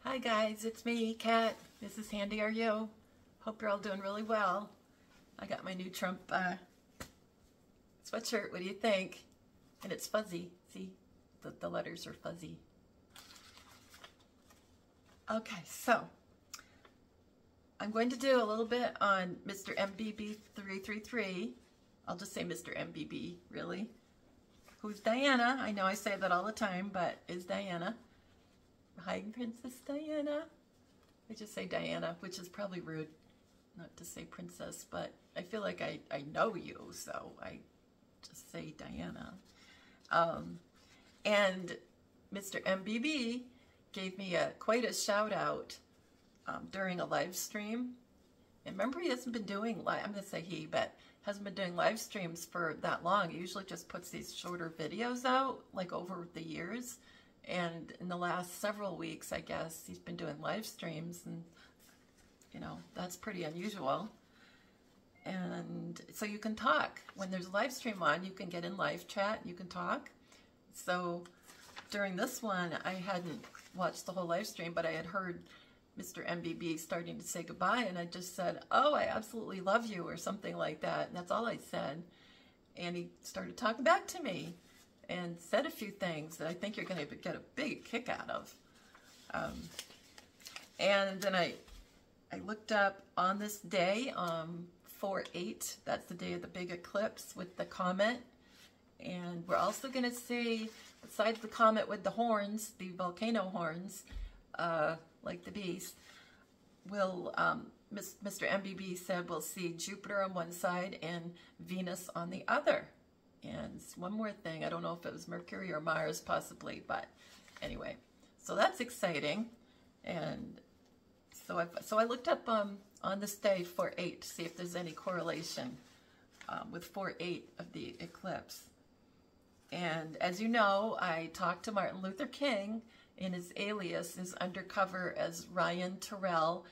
Hi guys, it's me, Kat. This is MrsHandyRU. Hope you're all doing really well. I got my new Trump sweatshirt. What do you think? And it's fuzzy. See, the letters are fuzzy. Okay, so I'm going to do a little bit on Mr. MRMBB333. I'll just say Mr. MBB, really. Who's Diana? I know I say that all the time, but is Diana. Hi, Princess Diana. I just say Diana, which is probably rude not to say princess, but I feel like I know you, so I just say Diana. And Mr. MBB gave me quite a shout out during a live stream. And remember, he hasn't been doing I'm going to say he, but hasn't been doing live streams for that long. He usually just puts these shorter videos out, like over the years. And in the last several weeks, I guess, he's been doing live streams, and, you know, that's pretty unusual. And so you can talk. When there's a live stream on, you can get in live chat, you can talk. So during this one, I hadn't watched the whole live stream, but I had heard Mr. MBB starting to say goodbye, and I just said, "Oh, I absolutely love you," or something like that. And that's all I said. And he started talking back to me and said a few things that I think you're going to get a big kick out of. And then I looked up on this day, 4/8, that's the day of the big eclipse with the comet. And we're also going to see, besides the comet with the horns, the volcano horns, like the beast, Mr. MBB said we'll see Jupiter on one side and Venus on the other. And one more thing, I don't know if it was Mercury or Mars possibly, but anyway, so that's exciting. And so I looked up on this day 4/8 to see if there's any correlation with 4/8 of the eclipse. And as you know, I talked to Martin Luther King, and his alias is undercover as Ryan Terrell,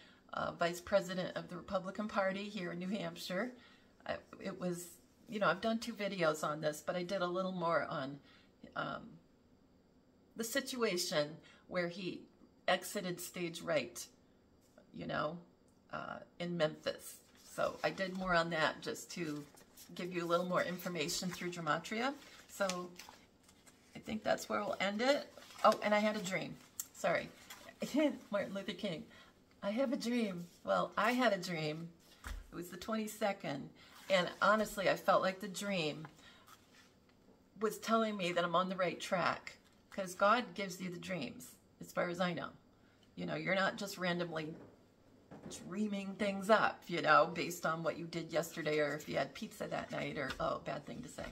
Vice President of the Republican Party here in New Hampshire. It was, you know, I've done 2 videos on this, but I did a little more on the situation where he exited stage right, you know, in Memphis. So I did more on that just to give you a little more information through GEMATRIA. So I think that's where we'll end it. Oh, and I had a dream. Sorry. Martin Luther King. I have a dream. Well, I had a dream. It was the 22nd. And honestly, I felt like the dream was telling me that I'm on the right track, because God gives you the dreams, as far as I know. You know, you're not just randomly dreaming things up, you know, based on what you did yesterday, or if you had pizza that night, or, oh, bad thing to say.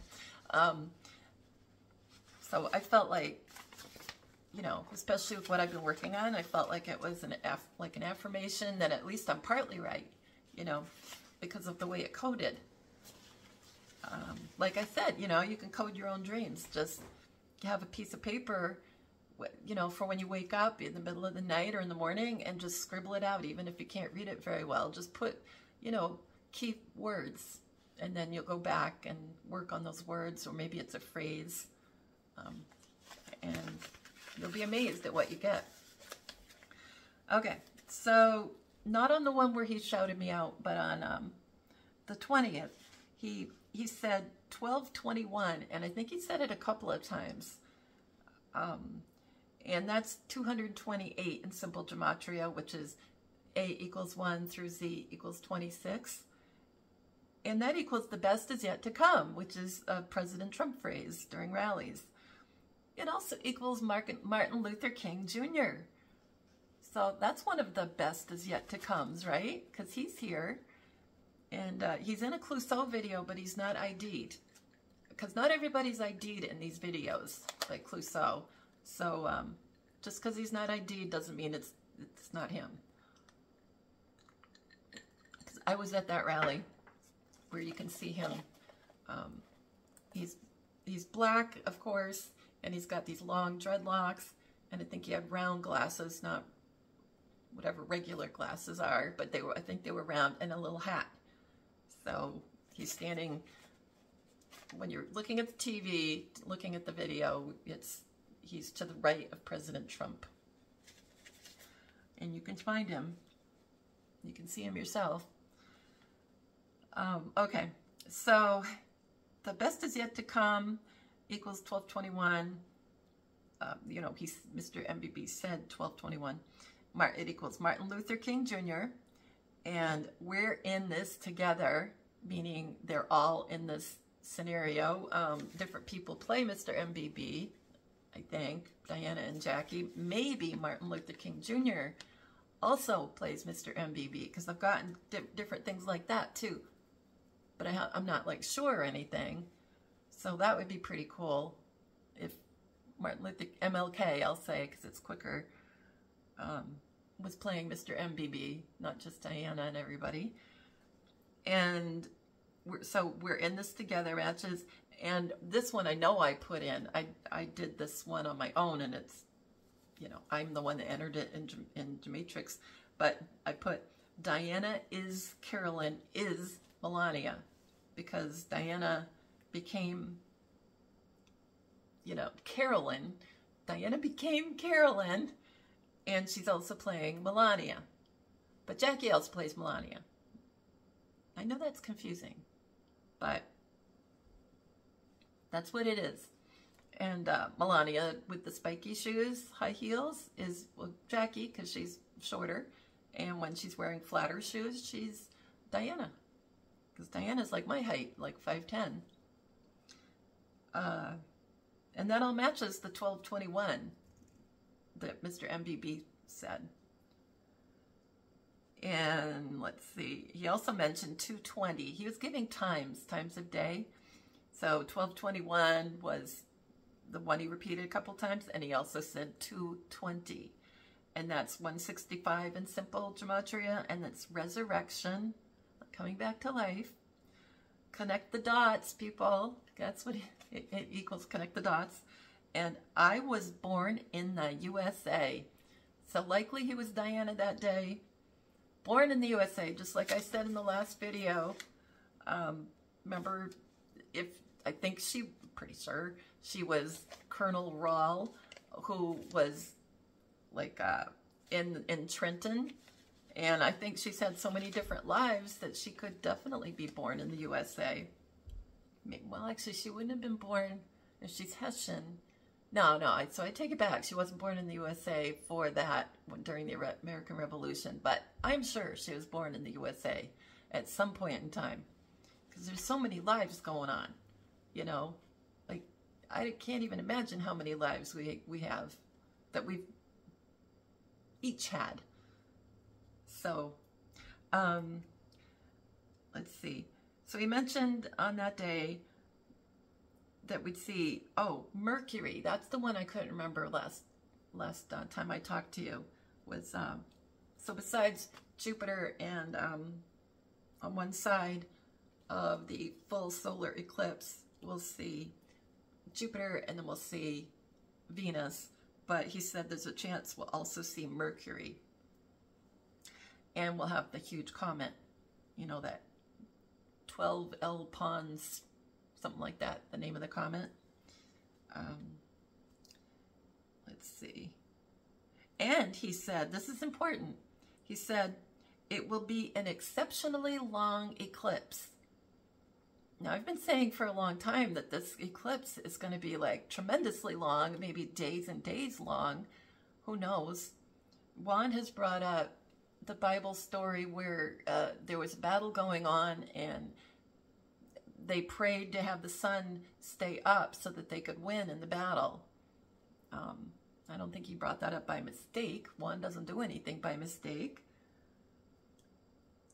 So I felt like, you know, especially with what I've been working on, I felt like it was an affirmation that at least I'm partly right, you know, because of the way it coded. Like I said, you know, you can code your own dreams. Just have a piece of paper, you know, for when you wake up in the middle of the night or in the morning, and just scribble it out, even if you can't read it very well. Just put, you know, key words, and then you'll go back and work on those words, or maybe it's a phrase, and you'll be amazed at what you get. Okay, so not on the one where he shouted me out, but on the 20th, he said 1221, and I think he said it a couple of times. And that's 228 in simple gematria, which is A equals 1 through Z equals 26. And that equals the best is yet to come, which is a President Trump phrase during rallies. It also equals Martin Luther King Jr. So that's one of the best is yet to comes, right? Because he's here. And he's in a Clouseau video, but he's not ID'd. Because not everybody's ID'd in these videos, like Clouseau. So just because he's not ID'd doesn't mean it's not him. Because I was at that rally where you can see him. He's black, of course, and he's got these long dreadlocks, and I think he had round glasses, not whatever regular glasses are, but I think they were round, and a little hat. So he's standing, when you're looking at the TV, looking at the video, he's to the right of President Trump. and you can find him. You can see him yourself. Okay, so the best is yet to come equals 1221. You know, Mr. MBB said 1221. It equals Martin Luther King Jr. And we're in this together, meaning they're all in this scenario. Different people play Mr. MBB, I think. Diana and Jackie. Maybe Martin Luther King Jr. also plays Mr. MBB, because I've gotten different things like that too. But I'm not like sure or anything. So that would be pretty cool if Martin Luther, MLK, I'll say, because it's quicker, was playing Mr. MBB, not just Diana and everybody. And we're in this together matches. And this one I know I put in. I did this one on my own, and it's, you know, I'm the one that entered it in GEMATRIA. But I put Diana is Carolyn is Melania, because Diana became, you know, Carolyn. Diana became Carolyn, and she's also playing Melania. But Jackie also plays Melania. I know that's confusing, but that's what it is. And Melania with the spiky shoes, high heels, is Jackie, because she's shorter. And when she's wearing flatter shoes, she's Diana, because Diana's like my height, like 5'10". And that all matches the 1221 that Mr. MBB said. And let's see, he also mentioned 220. He was giving times of day. So 1221 was the one he repeated a couple times, and he also said 220. And that's 165 in simple gematria, and that's resurrection, coming back to life. Connect the dots, people. That's what it equals, connect the dots. And I was born in the USA. So likely he was Diana that day. Born in the USA, just like I said in the last video. Remember, pretty sure she was Colonel Rawl, who was like in Trenton. And I think she's had so many different lives that she could definitely be born in the USA. Well, actually, she wouldn't have been born if she's Hessian. No, so I take it back. She wasn't born in the USA for that during the American Revolution, but I'm sure she was born in the USA at some point in time, because there's so many lives going on, you know. Like, I can't even imagine how many lives we have that we've each had. So, let's see. So he mentioned on that day that we'd see, oh, Mercury. That's the one I couldn't remember last time I talked to you. Was so besides Jupiter and on one side of the full solar eclipse, we'll see Jupiter and then we'll see Venus. But he said there's a chance we'll also see Mercury. And we'll have the huge comet, you know, that 12 L Pons, something like that, the name of the comet. Let's see. And he said, this is important, he said, it will be an exceptionally long eclipse. Now, I've been saying for a long time that this eclipse is going to be like tremendously long, maybe days and days long. Who knows? Juan has brought up the Bible story where there was a battle going on, and they prayed to have the sun stay up so that they could win in the battle. I don't think he brought that up by mistake. Juan doesn't do anything by mistake.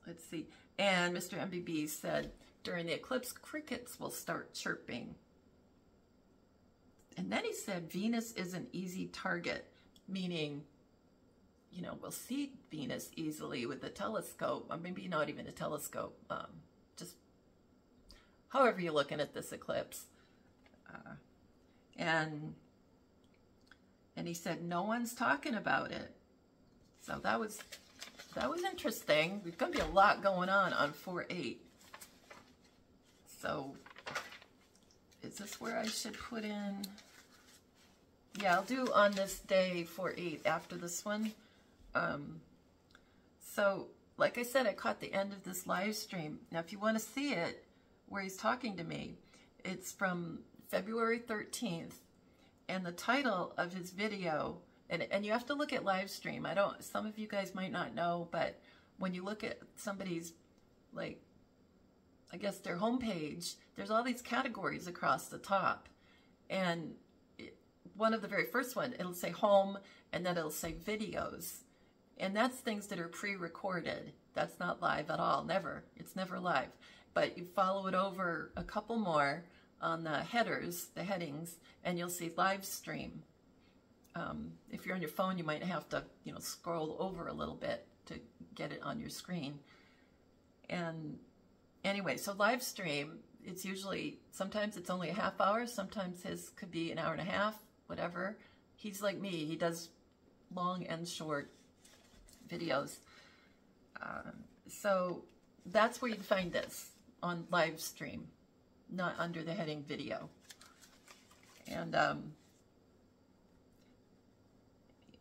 Let's see. And Mr. MBB said, during the eclipse, crickets will start chirping. And then he said, Venus is an easy target, meaning, you know, we'll see Venus easily with a telescope, or maybe not even a telescope, just however you're looking at this eclipse. And he said, no one's talking about it. So that was interesting. There's going to be a lot going on 4/8. So is this where I should put in? Yeah, I'll do on this day 4/8 after this one. So, like I said, I caught the end of this live stream. Now, if you want to see it, where he's talking to me, it's from February 13th, and the title of his video, and you have to look at live stream. Some of you guys might not know, but when you look at somebody's, like, I guess their homepage, there's all these categories across the top. And one of the very first one, it'll say home, and then it'll say videos. And that's things that are pre-recorded. That's not live at all, never. It's never live. But you follow it over a couple more on the headers, the headings, and you'll see live stream. If you're on your phone, you might have to, scroll over a little bit to get it on your screen. And anyway, so live stream, it's usually, sometimes it's only a half hour, sometimes his could be an hour and a half, whatever. He's like me, he does long and short videos. So that's where you can find this, on live stream, not under the heading video. And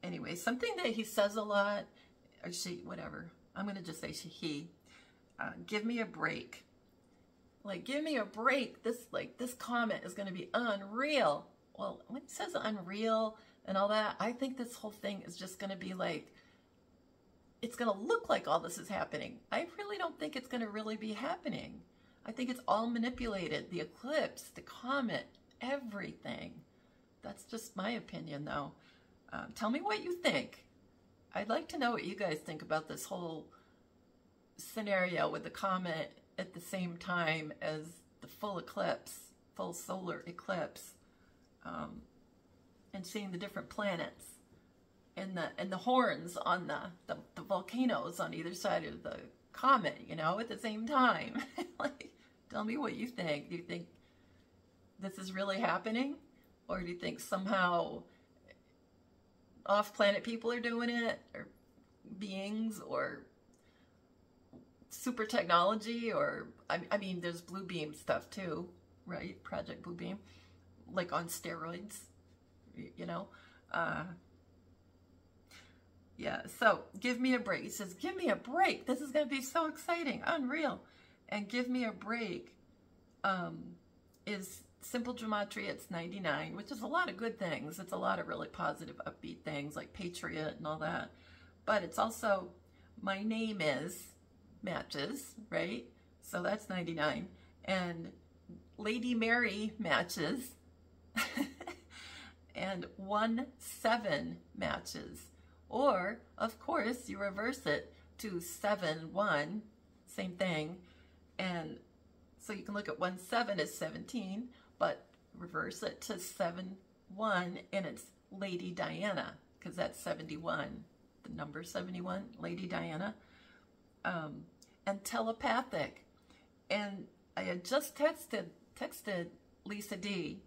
anyway, something that he says a lot, or she, whatever, I'm going to just say he, give me a break. Like, give me a break. This comment is going to be unreal. Well, when he says unreal and all that, I think this whole thing is just going to be like, it's going to look like all this is happening. I really don't think it's going to really be happening. I think it's all manipulated. The eclipse, the comet, everything. That's just my opinion, though. Tell me what you think. I'd like to know what you guys think about this whole scenario with the comet at the same time as the full eclipse, full solar eclipse, and seeing the different planets and the horns on the volcanoes on either side of the comet, at the same time. Like, tell me what you think. Do you think this is really happening? Or do you think somehow off-planet people are doing it, or beings, or super technology, or I mean, there's Blue Beam stuff too, right? Project Blue Beam, like on steroids, yeah, so give me a break. He says, give me a break. This is going to be so exciting, unreal. And give me a break is simple gematria. It's 99, which is a lot of good things. It's a lot of really positive, upbeat things like Patriot and all that. But it's also, my name is, matches, right? So that's 99. And Lady Mary matches. And 1-7 matches. Or, of course, you reverse it to 7-1, same thing. And so you can look at 1-7 as 17, but reverse it to 7-1, and it's Lady Diana, because that's 71. The number 71, Lady Diana. And telepathic. And I had just texted Lisa D,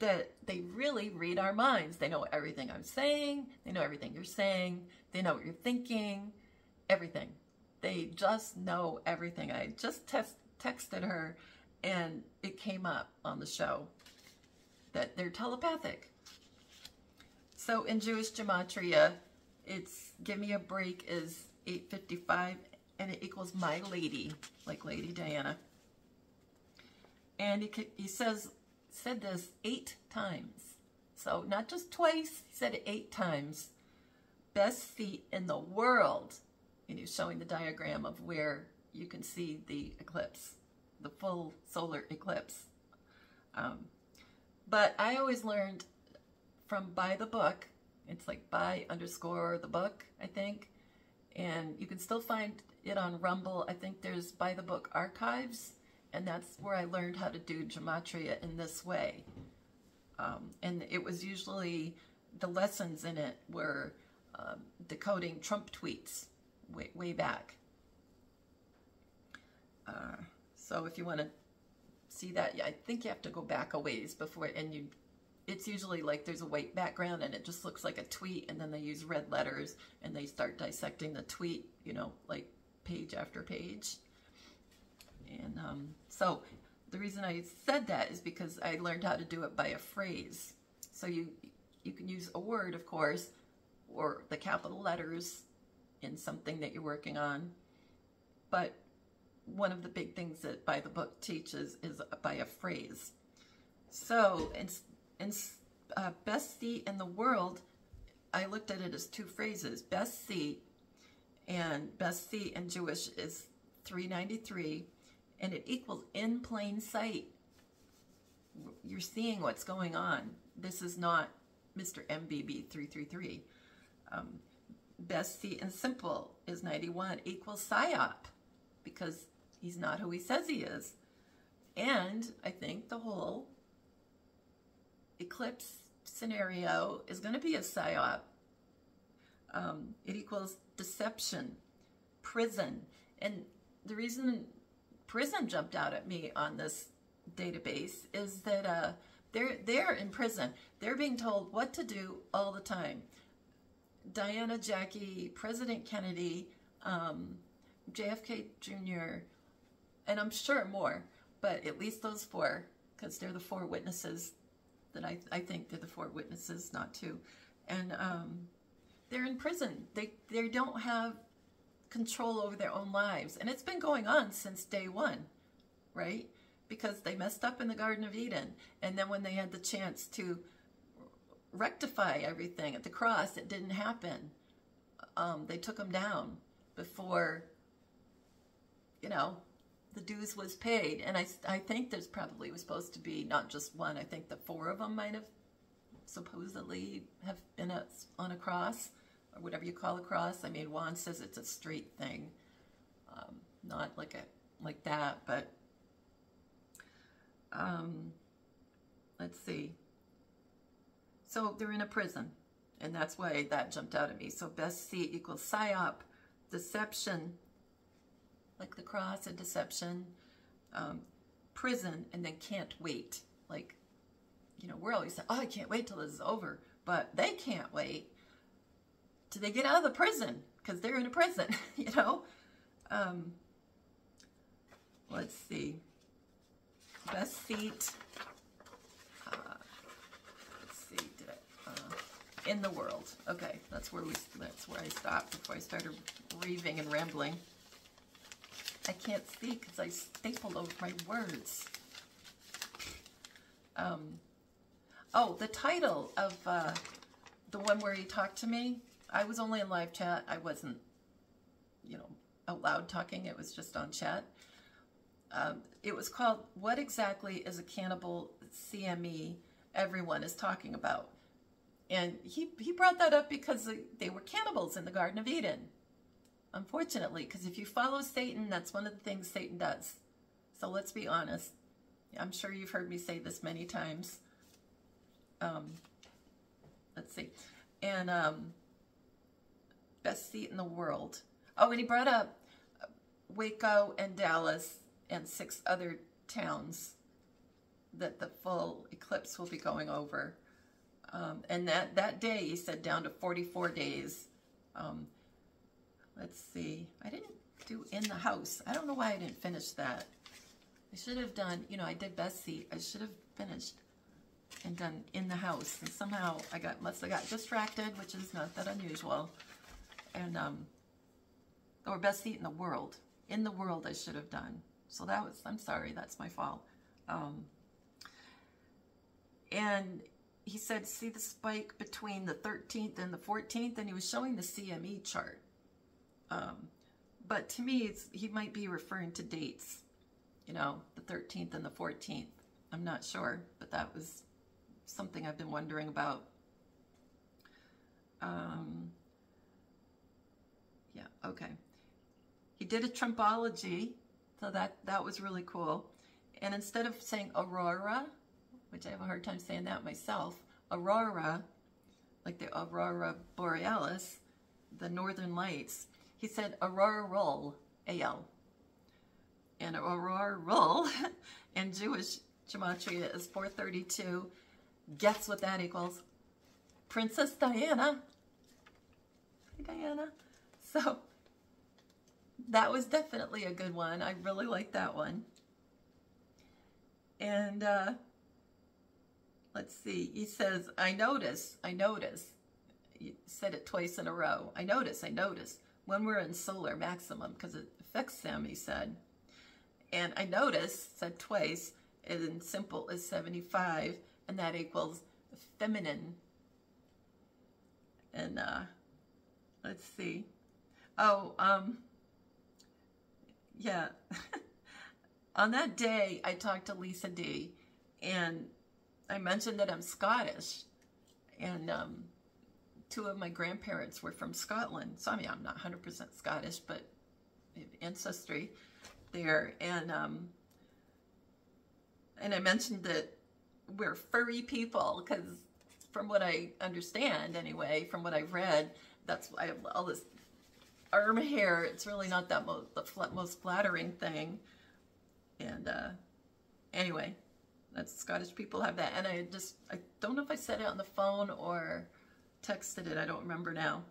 that they really read our minds. They know everything I'm saying. They know everything you're saying. They know what you're thinking. Everything. They just know everything. I just texted her, and it came up on the show that they're telepathic. So in Jewish gematria, it's give me a break is 855, and it equals my lady, like Lady Diana. And he said this 8 times. So not just twice, he said it 8 times. Best feet in the world. And he's showing the diagram of where you can see the eclipse, the full solar eclipse. But I always learned from by the book. It's like by_the book, I think. And you can still find it on Rumble. I think there's By the Book Archives. And that's where I learned how to do gematria in this way. And it was usually, the lessons in it were decoding Trump tweets way back. So if you want to see that, yeah, I think you have to go back a ways before, and it's usually like there's a white background and it just looks like a tweet, and then they use red letters and they start dissecting the tweet, like page after page. And so the reason I said that is because I learned how to do it by a phrase. So you can use a word, of course, or the capital letters, in something that you're working on. But one of the big things that by the book teaches is by a phrase. So in best seat in the world, I looked at it as two phrases. Best seat in Jewish is 393, and it equals in plain sight. You're seeing what's going on. This is not MRMBB333. Best seat in simple is 91, equals psyop, because he's not who he says he is. And I think the whole eclipse scenario is going to be a psyop. It equals deception, prison. And the reason prison jumped out at me on this database is that they're in prison. They're being told what to do all the time. Diana, Jackie, President Kennedy, JFK Jr., and I'm sure more, but at least those four, because they're the four witnesses that I think they're the four witnesses, not two. And they're in prison. They don't have control over their own lives. And it's been going on since day one, right? Because they messed up in the Garden of Eden. And then when they had the chance to rectify everything at the cross, it didn't happen. They took them down before, you know, the dues was paid. And I think there's probably was supposed to be not just one. I think the four of them might have supposedly have been on a cross, or whatever you call a cross. I mean, Juan says it's a straight thing, not like that, but let's see. So they're in a prison, and that's why that jumped out at me. So best seat equals psyop, deception, like the cross and deception, prison, and then can't wait. Like, you know, we're always saying, oh, I can't wait till this is over, but they can't wait till they get out of the prison, because they're in a prison, you know. Let's see. Best seat. Let's see. Did I, in the world. Okay, that's where I stopped before I started raving and rambling. I can't see because I stapled over my words. Oh, the title of the one where he talked to me, I was only in live chat. I wasn't, you know, out loud talking. It was just on chat. It was called, What Exactly is a Cannibal CME Everyone is Talking About? And he brought that up because they were cannibals in the Garden of Eden. Unfortunately, because if you follow Satan, that's one of the things Satan does. So let's be honest. I'm sure you've heard me say this many times. Let's see. And best seat in the world. Oh, and he brought up Waco and Dallas and 6 other towns that the full eclipse will be going over. And that day, he said, down to 44 days. Let's see. I didn't do in the house. I don't know why I didn't finish that. I should have done, you know, I did best seat. I should have finished and done in the house. And somehow I must have got distracted, which is not that unusual. And, or best seat in the world. In the world I should have done. So that was, I'm sorry, that's my fault. And he said, see the spike between the 13th and the 14th? And he was showing the CME chart. But to me, he might be referring to dates, you know, the 13th and the 14th. I'm not sure, but that was something I've been wondering about. Yeah, okay. He did a Trumpology, so that was really cool. And instead of saying Aurora, which I have a hard time saying that myself, Aurora, like the Aurora Borealis, the Northern Lights, he said Auroral, A-L. And Auroral in Jewish gematria is 432. Guess what that equals? Princess Diana. Hi, Diana. So that was definitely a good one. I really like that one. And let's see. He says, I notice. He said it twice in a row. I notice. when we're in solar maximum, because it affects them, he said. And I noticed, said twice, in simple is 75, and that equals feminine. And let's see. Oh, yeah. On that day, I talked to Lisa D, and I mentioned that I'm Scottish, and two of my grandparents were from Scotland. So, I mean, I'm not 100% Scottish, but ancestry there. And I mentioned that we're furry people, because from what I understand, anyway, from what I've read, that's why I have all this arm hair. It's really not that the most flattering thing. And anyway, that's Scottish people have that. And I don't know if I said it on the phone or texted it. I don't remember now.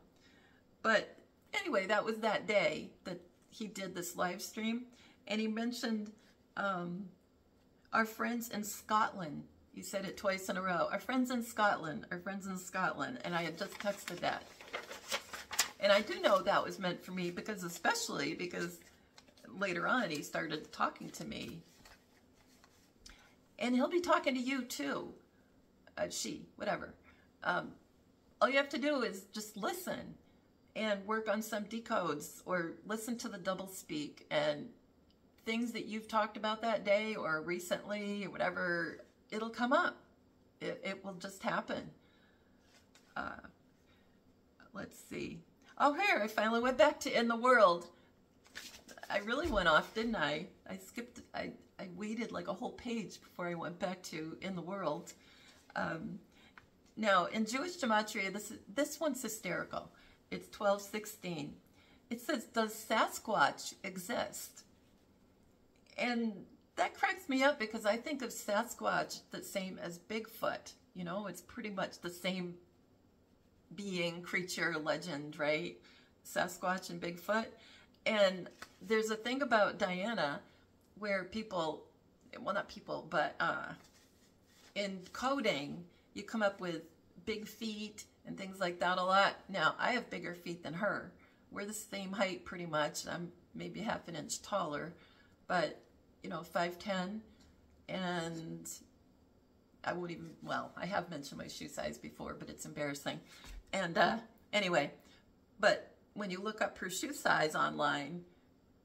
But anyway, that was that day that he did this live stream. And he mentioned our friends in Scotland. He said it twice in a row. Our friends in Scotland, our friends in Scotland. And I had just texted that. And I do know that was meant for me, because especially because later on he started talking to me. And he'll be talking to you too. She, whatever. All you have to do is just listen and work on some decodes, or listen to the double speak, and things that you've talked about that day or recently or whatever, it'll come up. It will just happen. Let's see. Oh, here, I finally went back to In the World. I really went off, didn't I? I skipped, I waited like a whole page before I went back to In the World. Now, in Jewish Gematria, this one's hysterical. It's 1216. It says, does Sasquatch exist? And that cracks me up, because I think of Sasquatch the same as Bigfoot. You know, it's pretty much the same being, creature, legend, right? Sasquatch and Bigfoot. And there's a thing about Diana where people, well, not people, but in coding, you come up with big feet and things like that a lot. Now, I have bigger feet than her. We're the same height pretty much. I'm maybe half an inch taller, but, you know, 5'10", and I won't even, well, I have mentioned my shoe size before, but it's embarrassing. And anyway, but when you look up her shoe size online,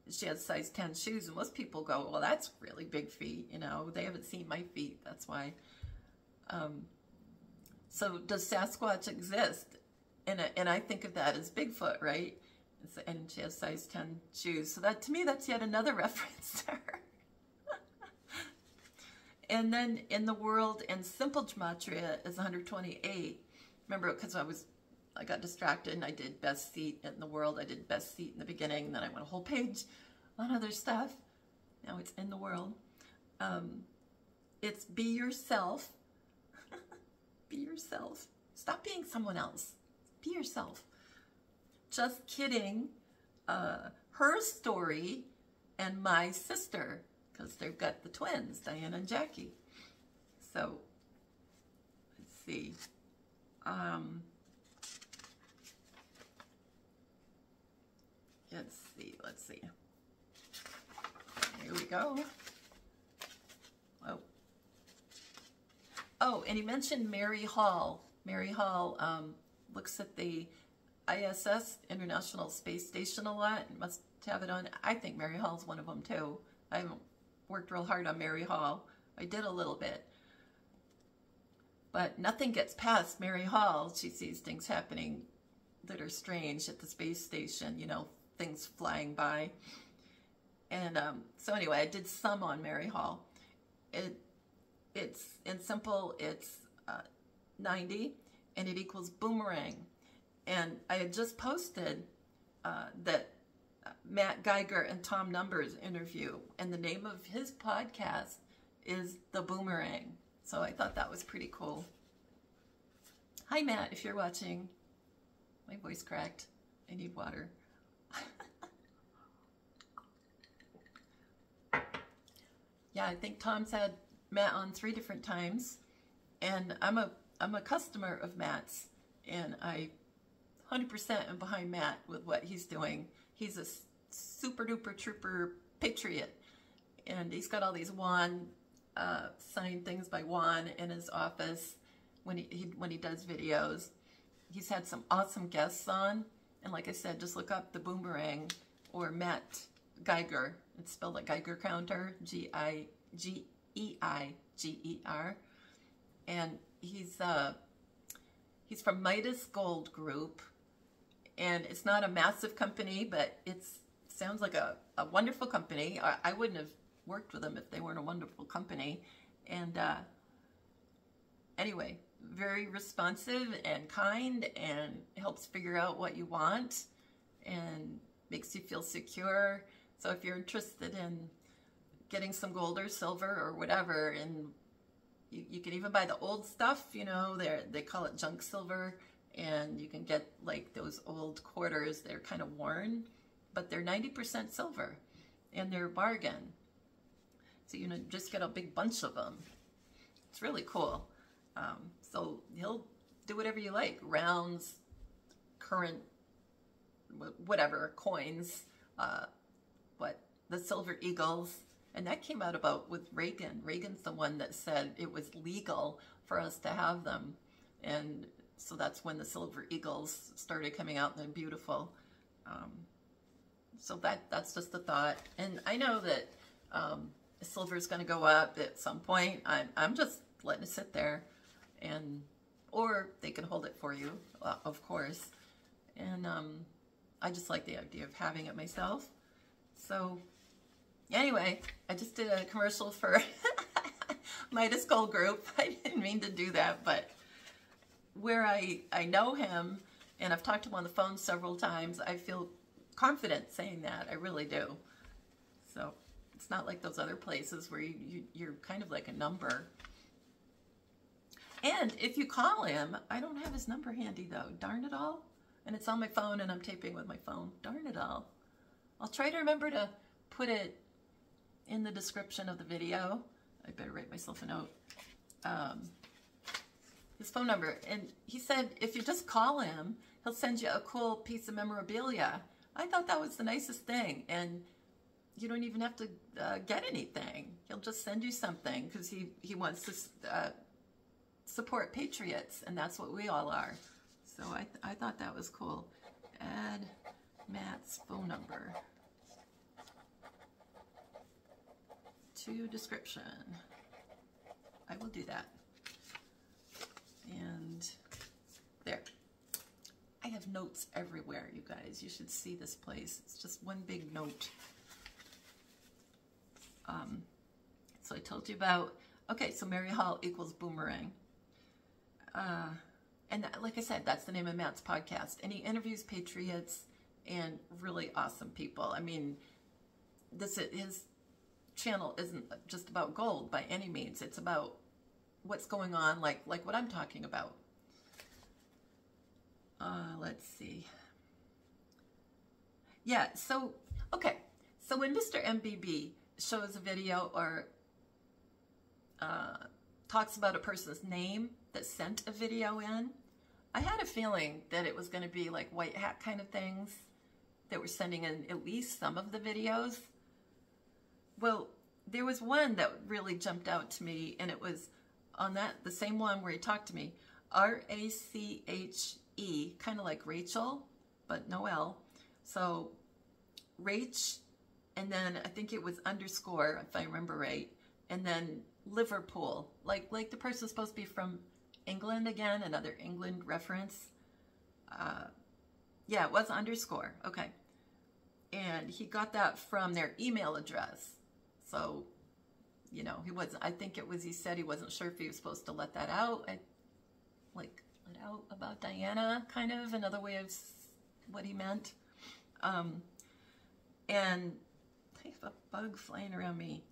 she has size 10 shoes, and most people go, well, that's really big feet, you know, they haven't seen my feet, that's why. So does Sasquatch exist? And I think of that as Bigfoot, right? And she has size 10 shoes. So that, to me, that's yet another reference to her. And then In the World and Simple Gematria is 128. Remember, because I got distracted and I did Best Seat in the World. I did Best Seat in the beginning, and then I went a whole page on other stuff. Now it's In the World. It's be yourself. Be yourself. Stop being someone else. Be yourself. Just kidding. Her story and my sister, because they've got the twins, Diana and Jackie. So, let's see. Let's see. Here we go. Oh, and he mentioned Mary Hall. Mary Hall looks at the ISS, International Space Station, a lot, and must have it on. I think Mary Hall's one of them too. I haven't worked real hard on Mary Hall. I did a little bit. But nothing gets past Mary Hall. She sees things happening that are strange at the space station, you know, things flying by. And so anyway, I did some on Mary Hall. It's in simple, it's 90, and it equals boomerang. And I had just posted that Matt Geiger and Tom Numbers interview, and the name of his podcast is The Boomerang. So I thought that was pretty cool. Hi, Matt, if you're watching. My voice cracked. I need water. Yeah, I think Tom's had Matt on 3 different times, and I'm a customer of Matt's, and I 100% am behind Matt with what he's doing. He's a super duper trooper patriot. And he's got all these Juan signed things by Juan in his office when he does videos. He's had some awesome guests on. And like I said, just look up the Boomerang or Matt Geiger. It's spelled like Geiger counter, G-I-G-E-I-G-E-R. And he's from Midas Gold Group. And it's not a massive company, but it sounds like a wonderful company. I wouldn't have worked with them if they weren't a wonderful company. And anyway, very responsive and kind, and helps figure out what you want and makes you feel secure. So if you're interested in getting some gold or silver or whatever, and you can even buy the old stuff, you know, they call it junk silver, and you can get like those old quarters. They're kind of worn, but they're 90% silver, and they're a bargain. So, you know, just get a big bunch of them. It's really cool. So he'll do whatever you like. Rounds, current, whatever, coins, the Silver Eagles. And that came out about with Reagan. Reagan's the one that said it was legal for us to have them. And so that's when the Silver Eagles started coming out, and they're beautiful. So that's just a thought. And I know that silver is going to go up at some point. I'm just letting it sit there, or they can hold it for you, of course. And I just like the idea of having it myself. So anyway, I just did a commercial for Midas Gold Group. I didn't mean to do that, but where I know him, and I've talked to him on the phone several times, I feel confident saying that. I really do. So it's not like those other places where you're kind of like a number. And if you call him, I don't have his number handy though, darn it all. And it's on my phone, and I'm taping with my phone, darn it all. I'll try to remember to put it in the description of the video. I better write myself a note. His phone number. And he said if you just call him, he'll send you a cool piece of memorabilia. I thought that was the nicest thing. And you don't even have to get anything. He'll just send you something because he wants to support patriots, and that's what we all are. So I thought that was cool. Add Matt's phone number to description. I will do that. And there. I have notes everywhere, you guys. You should see this place. It's just one big note. So I told you about, okay, so Mary Hall equals Boomerang. And like I said, that's the name of Matt's podcast. And he interviews patriots and really awesome people. I mean, his channel isn't just about gold by any means. It's about what's going on, like what I'm talking about. Let's see. Yeah, so, okay. So when Mr. MBB shows a video or talks about a person's name that sent a video in, I had a feeling that it was going to be like white hat kind of things that were sending in at least some of the videos. Well, there was one that really jumped out to me, and it was on the same one where he talked to me, R-A-C-H-E, kind of like Rachel, but no L. So Rach, and then I think it was underscore, if I remember right, and then Liverpool, like the person's supposed to be from England again, another England reference. Yeah, it was underscore, okay. And he got that from their email address. So, you know, he said he wasn't sure if he was supposed to let that out. Let out about Diana, kind of, another way of what he meant. And I have a bug flying around me.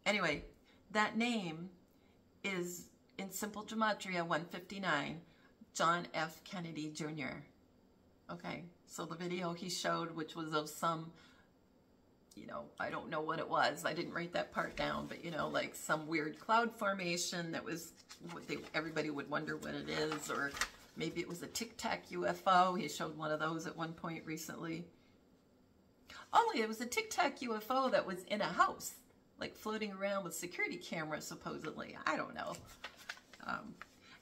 Anyway, that name is in simple gematria 159, John F. Kennedy Jr. Okay, so the video he showed, which was of some, you know, I don't know what it was. I didn't write that part down, but, you know, like some weird cloud formation that was, everybody would wonder what it is, or maybe it was a Tic Tac UFO. He showed one of those at one point recently. Only it was a Tic Tac UFO that was in a house, like floating around with security cameras, supposedly. I don't know.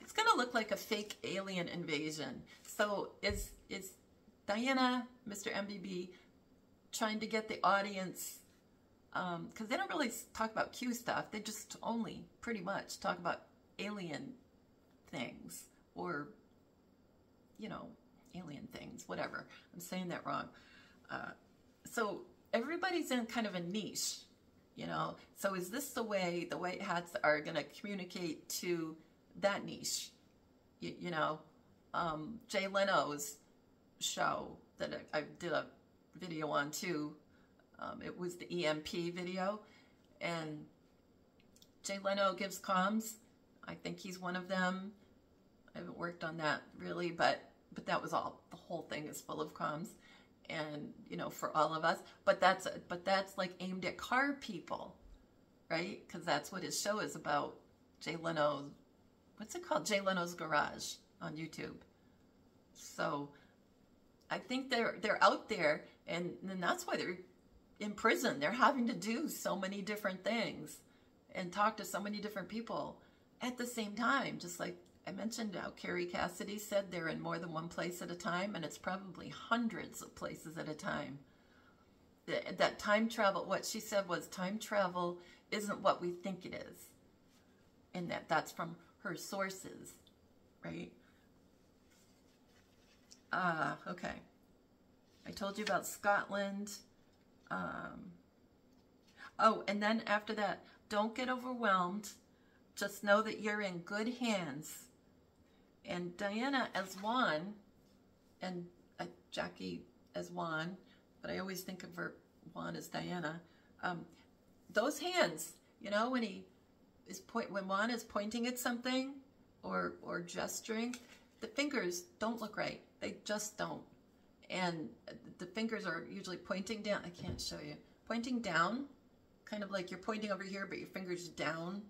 It's going to look like a fake alien invasion. So is Diana, Mr. MBB, trying to get the audience, because they don't really talk about Q stuff. They just only pretty much talk about alien things, or, you know, alien things, whatever. I'm saying that wrong. So everybody's in kind of a niche, you know. So is this the way the white hats are going to communicate to that niche? You know, Jay Leno's show that I did a video on too. It was the EMP video, and Jay Leno gives comms. I think he's one of them. I haven't worked on that really, but that was all. The whole thing is full of comms, and you know, for all of us. But that's like aimed at car people, right? Because that's what his show is about. Jay Leno's, what's it called? Jay Leno's Garage on YouTube. So I think they're out there, and that's why they're in prison. They're having to do so many different things and talk to so many different people at the same time. Just like I mentioned how Carrie Cassidy said, they're in more than one place at a time, and it's probably hundreds of places at a time. That time travel, what she said was time travel isn't what we think it is. And that's from her sources, right? Okay. I told you about Scotland. Oh, and then after that, don't get overwhelmed. Just know that you're in good hands. And Diana as Juan, and Jackie as Juan, but I always think of her Juan as Diana. Those hands, you know, when Juan is pointing at something or gesturing, the fingers don't look right. They just don't. And the fingers are usually pointing down. I can't show you. Pointing down, kind of like you're pointing over here, but your finger's down.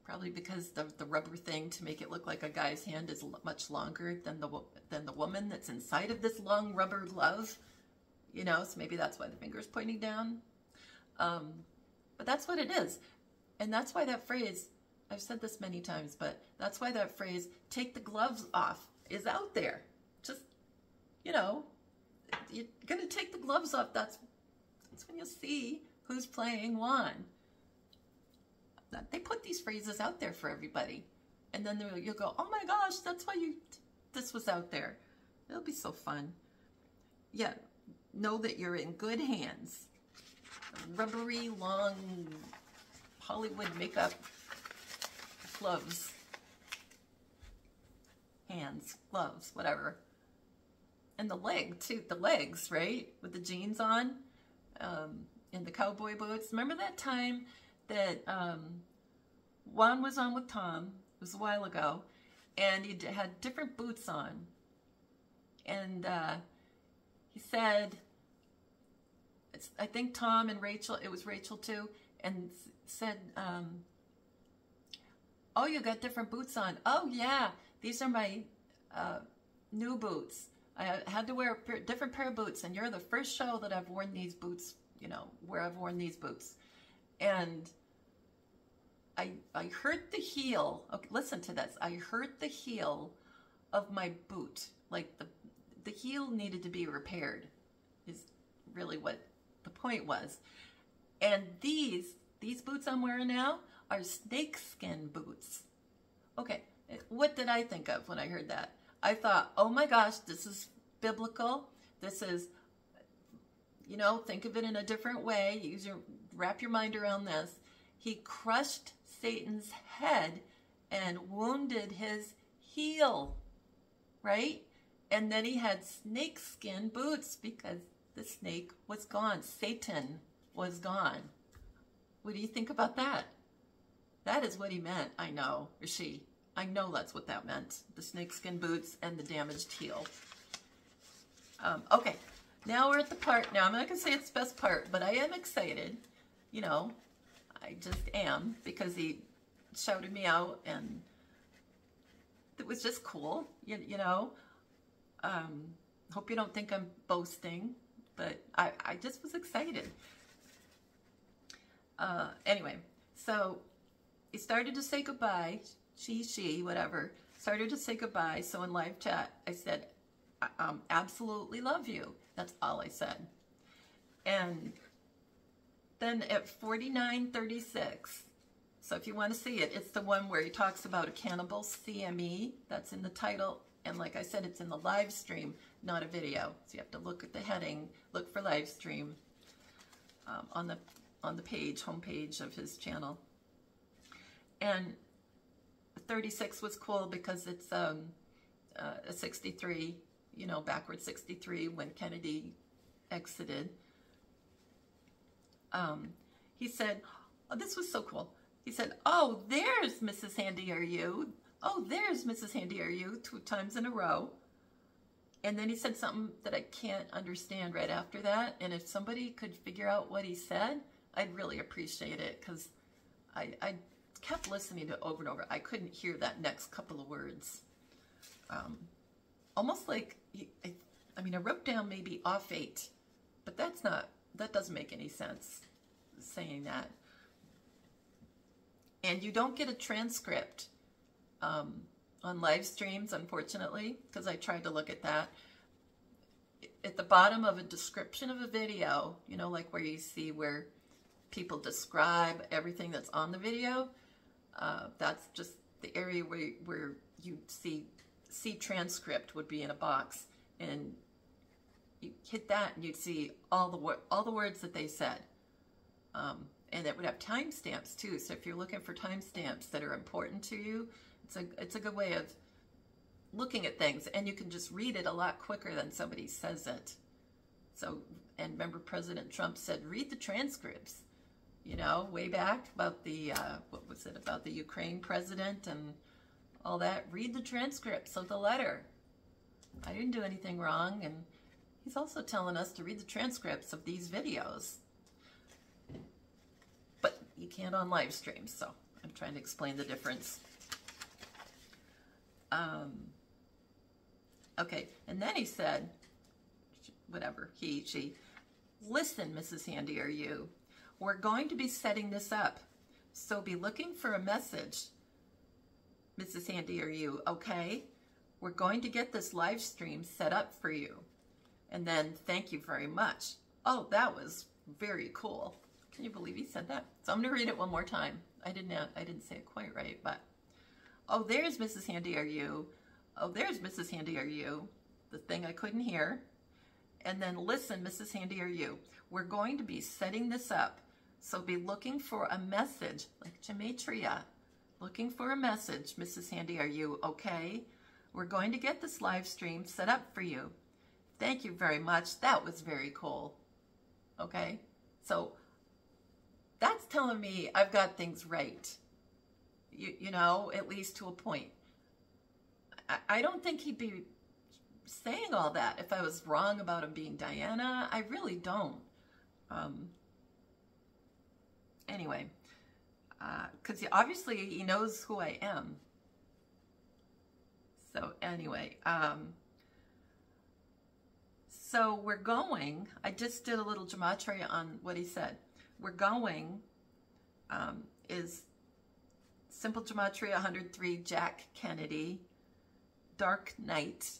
Probably because the rubber thing to make it look like a guy's hand is much longer than the woman that's inside of this long rubber glove. You know, so maybe that's why the finger's pointing down. But that's what it is. And that's why that phrase, I've said this many times, but that's why that phrase, take the gloves off, is out there. Just, you know, you're going to take the gloves off. That's when you'll see who's playing Juan. They put these phrases out there for everybody. And then you'll go, oh my gosh, that's why this was out there. It'll be so fun. Yeah, know that you're in good hands. Rubbery, long Hollywood makeup gloves. Hands, gloves, whatever. And the legs, right? With the jeans on, and the cowboy boots. Remember that time that Juan was on with Tom? It was a while ago, and he had different boots on. And he said, I think Tom and Rachel, it was Rachel too, and said, oh, you got different boots on. Oh yeah, these are my new boots. I had to wear a different pair of boots, and you're the first show that I've worn these boots, you know, where I've worn these boots. And I hurt the heel. Okay, listen to this. I hurt the heel of my boot. Like the heel needed to be repaired, is really what the point was. And these boots I'm wearing now are snakeskin boots. Okay, what did I think of when I heard that? I thought, oh my gosh, this is biblical. This is, you know, think of it in a different way. Wrap your mind around this. He crushed Satan's head and wounded his heel, right? And then he had snakeskin boots because the snake was gone. Satan was gone. What do you think about that? That is what he meant, I know, or she. I know that's what that meant. The snakeskin boots and the damaged heel. Okay, now we're at the part. Now, I'm not going to say it's the best part, but I am excited. You know, I just am, because he shouted me out, and it was just cool, you know. Hope you don't think I'm boasting, but I just was excited. Anyway, so he started to say goodbye. She, whatever, started to say goodbye. So in live chat, I said, absolutely love you. That's all I said. And then at 49:36, so if you want to see it, it's the one where he talks about a cannibal CME. That's in the title. And like I said, it's in the live stream, not a video. So you have to look at the heading, look for live stream on the page, homepage of his channel. And 36 was cool because it's a 63, you know, backward 63 when Kennedy exited. He said, oh, this was so cool. He said, oh, there's MrsHandyRU. Oh, there's MrsHandyRU 2 times in a row. And then he said something that I can't understand right after that. And if somebody could figure out what he said, I'd really appreciate it, because I kept listening to it over and over. I couldn't hear that next couple of words. Almost like, I mean, I wrote down maybe off 8, but that doesn't make any sense, saying that. And you don't get a transcript on live streams, unfortunately, because I tried to look at that. At the bottom of a description of a video, you know, like where you see where people describe everything that's on the video, that's just the area where you see transcript would be in a box, and you hit that and you'd see all the words that they said. And it would have timestamps too. So if you're looking for timestamps that are important to you, it's a good way of looking at things, and you can just read it a lot quicker than somebody says it. So, and remember President Trump said, read the transcripts, you know, way back about the, what was it, about the Ukraine president and all that. Read the transcripts of the letter. I didn't do anything wrong. And he's also telling us to read the transcripts of these videos. But you can't on live streams, so I'm trying to explain the difference. Okay, and then he said, whatever, he, she, listen, MrsHandyRU, we're going to be setting this up, so be looking for a message, MrsHandyRU, okay? We're going to get this live stream set up for you. And then, thank you very much. Oh, that was very cool. Can you believe he said that? So I'm going to read it one more time. I didn't say it quite right, but oh, there's MrsHandyRU. Oh, there's MrsHandyRU, the thing I couldn't hear. And then listen, MrsHandyRU, we're going to be setting this up, so be looking for a message, like GEMATRIA, looking for a message, MrsHandyRU, okay? We're going to get this live stream set up for you. Thank you very much. That was very cool. Okay? So that's telling me I've got things right. You know, at least to a point. I don't think he'd be saying all that if I was wrong about him being Diana. I really don't. Anyway, because obviously he knows who I am. So anyway, so we're going, I just did a little gematria on what he said. We're going is simple gematria 103, Jack Kennedy, Dark Knight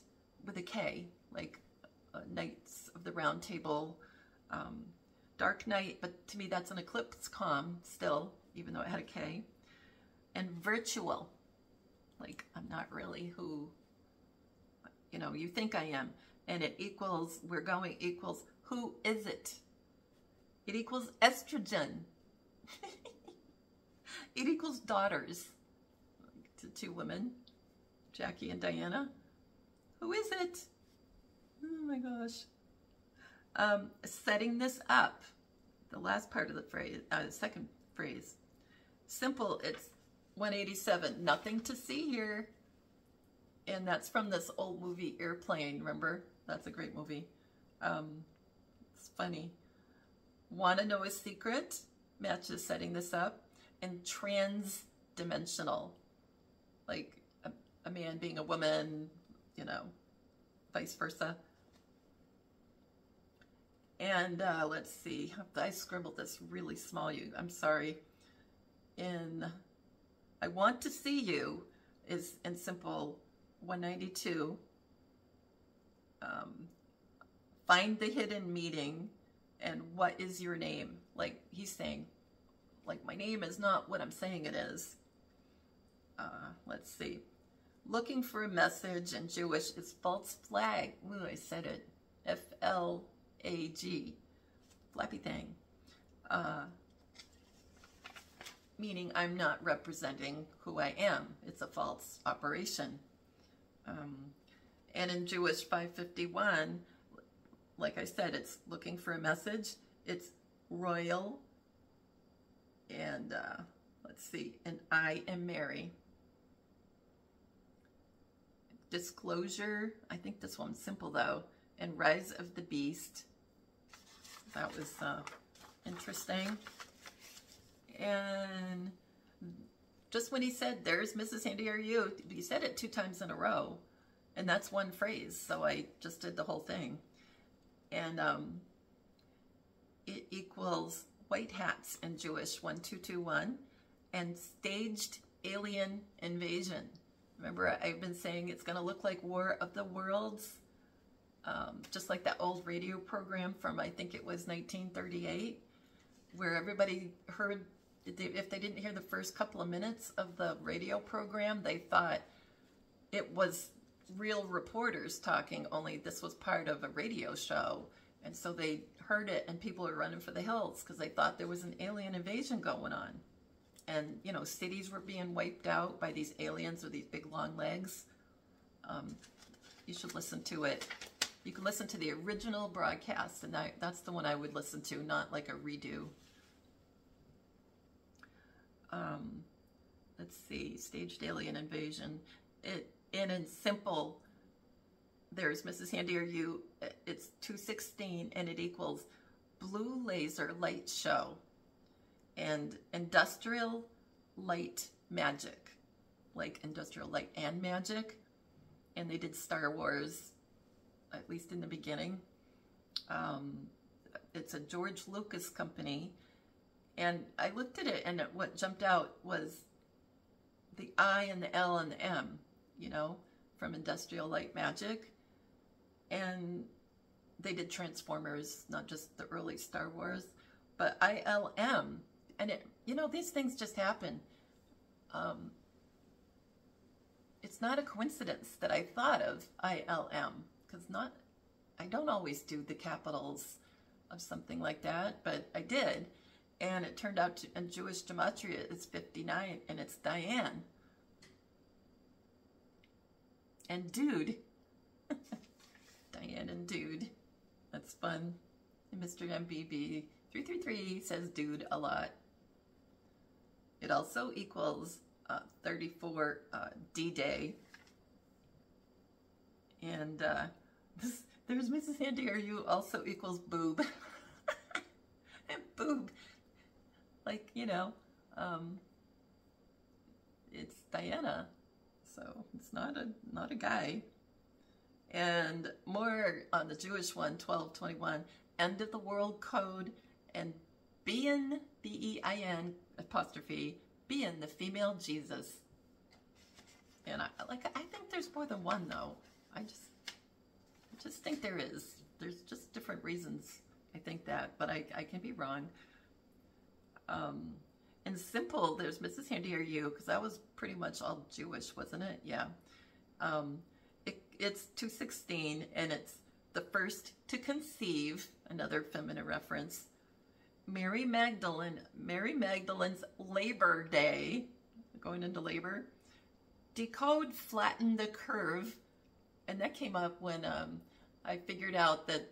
with a K, like Knights of the Round Table, Dark Knight, but to me that's an eclipse com still, even though it had a K, and virtual, like I'm not really who, you know, you think I am, and it equals, we're going equals, who is it? It equals estrogen. It equals daughters to 2 women, Jackie and Diana. Who is it? Oh my gosh. Setting this up. The last part of the phrase, the second phrase. Simple, it's 187. Nothing to see here. And that's from this old movie, Airplane, remember? That's a great movie. It's funny. Want to know a secret? Matches setting this up. And trans-dimensional. Like, a man being a woman, you know, vice versa. And let's see, I scribbled this really small. I'm sorry. In I want to see you is in simple 192. Find the hidden meaning and what is your name? Like he's saying, like my name is not what I'm saying it is. Let's see. Looking for a message in Jewish is false flag. Ooh, I said it. F-L-A-G. Flappy thing. Meaning I'm not representing who I am. It's a false operation. And in Jewish 551, like I said, it's looking for a message. It's royal. And let's see, and I am Mary. Disclosure, I think this one's simple though. And Rise of the Beast. That was interesting. And just when he said, there's MrsHandyRU, he said it 2 times in a row. And that's one phrase, so I just did the whole thing. And it equals white hats in Jewish 1221 and staged alien invasion. Remember, I've been saying it's going to look like War of the Worlds, just like that old radio program from, I think it was 1938, where everybody heard, if they didn't hear the first couple of minutes of the radio program, they thought it was real reporters talking, only this was part of a radio show. And so they heard it and people were running for the hills because they thought there was an alien invasion going on. And, you know, cities were being wiped out by these aliens with these big long legs. You should listen to it. You can listen to the original broadcast, and that's the one I would listen to, not like a redo. Let's see, staged alien invasion. In simple, there's MrsHandyRU, it's 216, and it equals blue laser light show and industrial light magic, like industrial light and magic. And they did Star Wars, at least in the beginning. It's a George Lucas company. And I looked at it, and what jumped out was the I and the L and the M, you know, from Industrial Light Magic. And they did Transformers, not just the early Star Wars, but ILM. And it, you know, these things just happen. It's not a coincidence that I thought of ILM, because I don't always do the capitals of something like that, but I did. And it turned out in Jewish Gematria, it's 59, and it's Diane. And dude. Diane and dude. That's fun. And MrMBB333 says dude a lot. It also equals 34 D-Day. And there's MrsHandyRU also equals boob. And boob. Like, you know, it's Diana. So it's not a guy. And more on the Jewish one, 1221, end of the world code, and being, B-E-I-N, apostrophe, being the female Jesus. And I think there's more than one though. I just think there is. There's just different reasons I think that, but I can be wrong. In simple, there's MrsHandyRU, because that was pretty much all Jewish, wasn't it? Yeah. It's 216, and it's the first to conceive, another feminine reference. Mary Magdalene's Labor Day, going into labor. Decode, flatten the curve, and that came up when I figured out that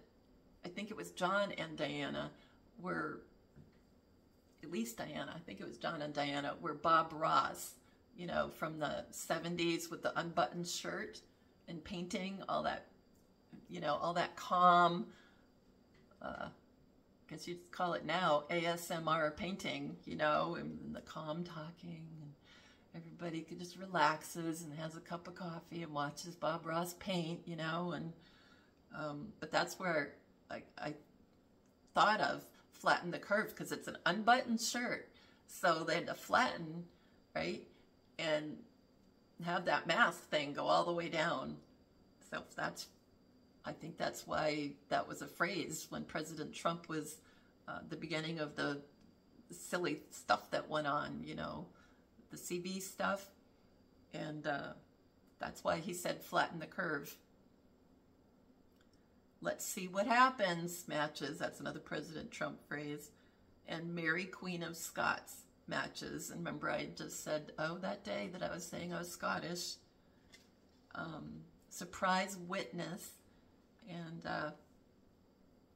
I think it was John and Diana were, at least Diana, I think it was John and Diana, were Bob Ross, you know, from the 70s with the unbuttoned shirt and painting, all that, you know, all that calm, I guess you'd call it now ASMR painting, you know, and the calm talking. everybody just relaxes and has a cup of coffee and watches Bob Ross paint, you know, and but that's where I thought of flatten the curve, because it's an unbuttoned shirt, so they had to flatten, right, and have that mask thing go all the way down. So that's, I think that's why that was a phrase when President Trump was the beginning of the silly stuff that went on, you know, the CB stuff, and that's why he said flatten the curve. Let's see what happens matches, that's another President Trump phrase, and Mary Queen of Scots matches. And remember, I just said, oh, that day that I was saying I was Scottish. Surprise witness, and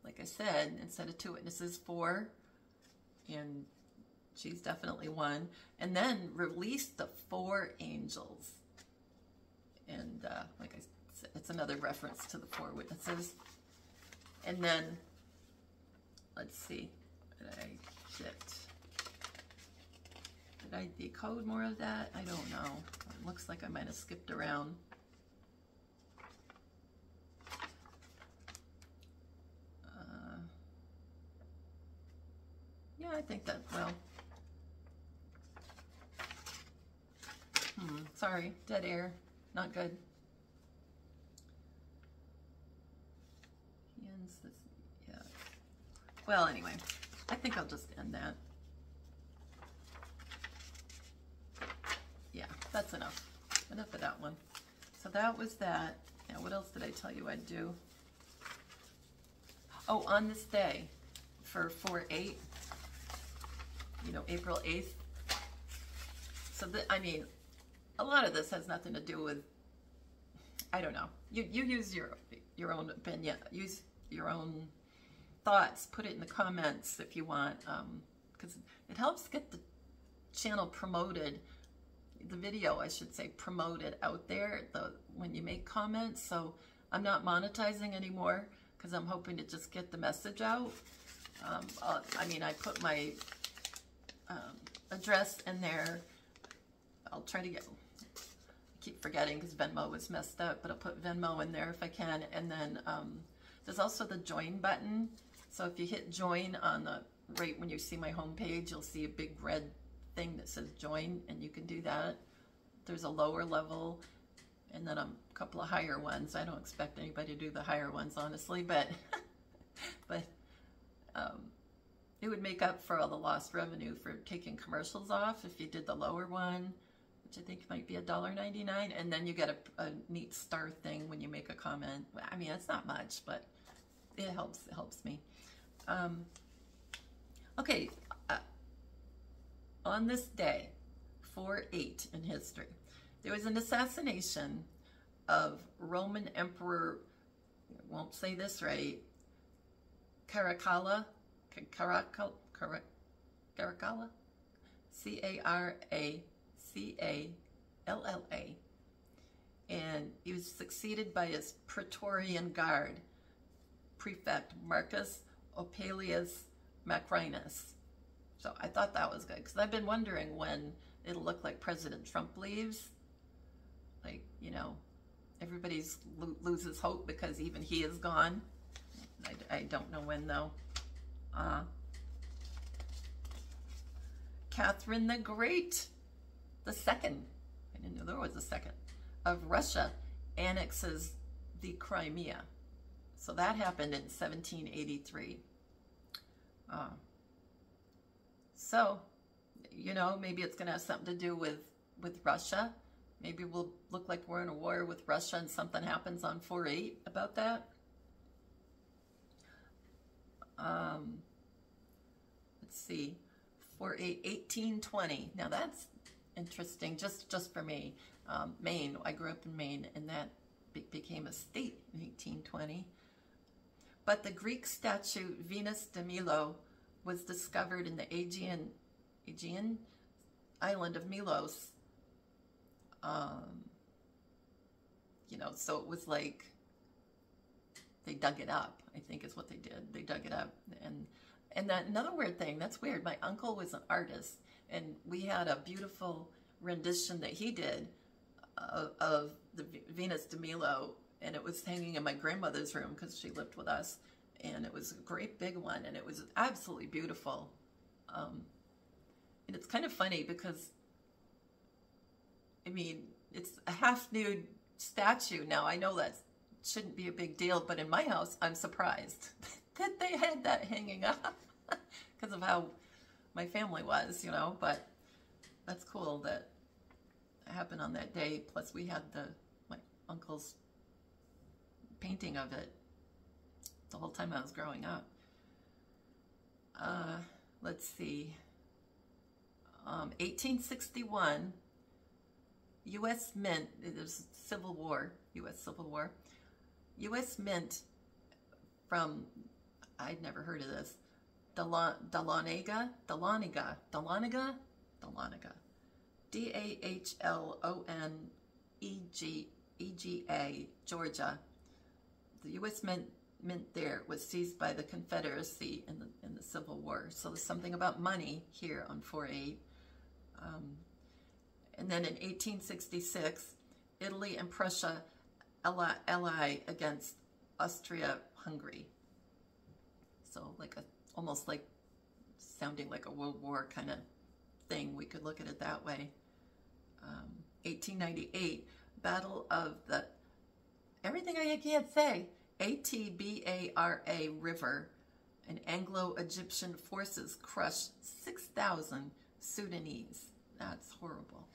like I said, instead of 2 witnesses, 4, and she's definitely one. And then released the 4 angels, and like I said, it's another reference to the 4 witnesses. And then, let's see, did I decode more of that? I don't know. It looks like I might have skipped around. Yeah, I think that, well, sorry, dead air, not good. He ends this, yeah. Well, anyway, I think I'll just end that. Yeah, that's enough. Enough of that one. So that was that. Now, what else did I tell you I'd do? Oh, on this day, for 4/8, you know, April 8th. So, I mean, a lot of this has nothing to do with, I don't know. You use your own opinion, use your own thoughts, put it in the comments if you want, because it helps get the channel promoted, the video, I should say, promoted out there when you make comments. So I'm not monetizing anymore because I'm hoping to just get the message out. I mean, I put my address in there. I'll try to get, I keep forgetting because Venmo was messed up, but I'll put Venmo in there if I can. And then there's also the join button. So if you hit join on the, right when you see my homepage, you'll see a big red thing that says join, and you can do that. There's a lower level and then a couple of higher ones. I don't expect anybody to do the higher ones, honestly, but it would make up for all the lost revenue for taking commercials off if you did the lower one, which I think might be $1.99, and then you get a neat star thing when you make a comment. I mean, it's not much, but it helps me. Okay, on this day, 4/8 in history, there was an assassination of Roman Emperor, I won't say this right, Caracalla, C-A-R-A-C-A-L-L-A, and he was succeeded by his Praetorian Guard prefect Marcus Opelius Macrinus. So I thought that was good, because I've been wondering when it'll look like President Trump leaves. Like, you know, everybody's loses hope because even he is gone. I don't know when, though. Catherine the Great, the second, I didn't know there was a second, of Russia annexes the Crimea. So that happened in 1783. So, you know, maybe it's going to have something to do with Russia. Maybe we'll look like we're in a war with Russia and something happens on 4/8 about that. Let's see, 4/8, 1820. Now that's interesting, just for me. Maine, I grew up in Maine, and that became a state in 1820. But the Greek statue Venus de Milo was discovered in the Aegean island of Milos. You know, so it was like they dug it up, I think is what they did. They dug it up. And that, another weird thing, that's weird. My uncle was an artist, and we had a beautiful rendition that he did of the Venus de Milo, and it was hanging in my grandmother's room because she lived with us, and it was a great big one, and it was absolutely beautiful. And it's kind of funny because, I mean, it's a half nude statue. Now, I know that shouldn't be a big deal, but in my house, I'm surprised that they had that hanging up because of how my family was, you know, but that's cool that it happened on that day. Plus, we had my uncle's painting of it the whole time I was growing up. Let's see. 1861, U.S. Mint, there's Civil War, U.S. Civil War. U.S. Mint from, I'd never heard of this, Dahlonega, D-A-H-L-O-N-E-G-A, Georgia. The U.S. Mint there was seized by the Confederacy in the Civil War. So there's something about money here on 4/8. And then in 1866, Italy and Prussia ally against Austria-Hungary. So like almost like sounding like a World War kind of thing. We could look at it that way. 1898, Battle of the, everything I can't say, Atbara River, and Anglo-Egyptian forces crushed 6,000 Sudanese. That's horrible.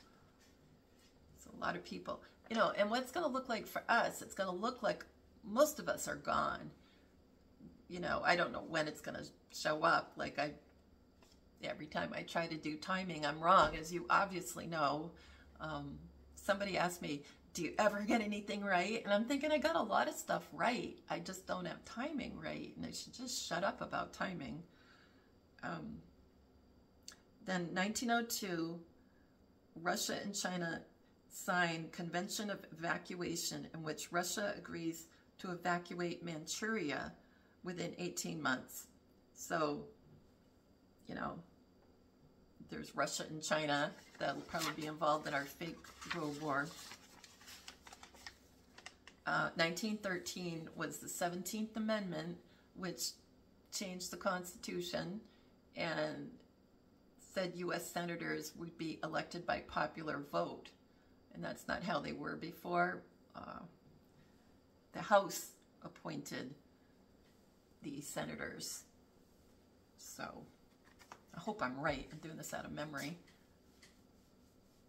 So a lot of people, you know, and what's going to look like for us, it's going to look like most of us are gone. You know, I don't know when it's going to show up. Like every time I try to do timing, I'm wrong, as you obviously know. Somebody asked me, do you ever get anything right? And I'm thinking I got a lot of stuff right. I just don't have timing right, and I should just shut up about timing. Then 1902, Russia and China sign Convention of Evacuation, in which Russia agrees to evacuate Manchuria within 18 months. So, you know, there's Russia and China that'll probably be involved in our fake World War. 1913 was the 17th Amendment, which changed the Constitution and said U.S. senators would be elected by popular vote. And that's not how they were before. The House appointed the senators. So I hope I'm right. I'm doing this out of memory.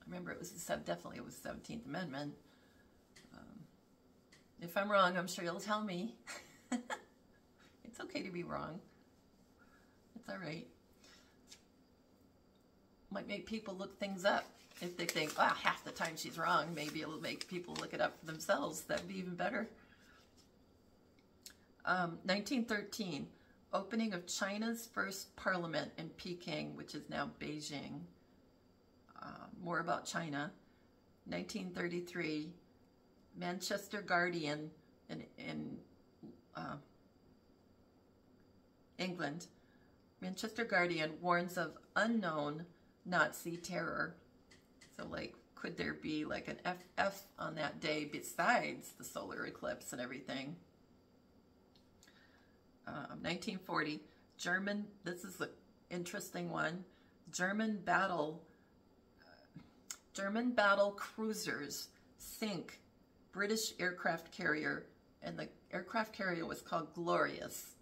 I remember it was definitely it was the 17th Amendment. If I'm wrong, I'm sure you'll tell me. It's okay to be wrong. It's all right. Might make people look things up. If they think, ah, half the time she's wrong, maybe it'll make people look it up for themselves. That'd be even better. 1913, opening of China's first parliament in Peking, which is now Beijing. More about China. 1933, Manchester Guardian in England. Manchester Guardian warns of unknown Nazi terror. So, like, could there be like an FF on that day besides the solar eclipse and everything? 1940, German, this is an interesting one, German battle cruisers sink British aircraft carrier, and the aircraft carrier was called Glorious.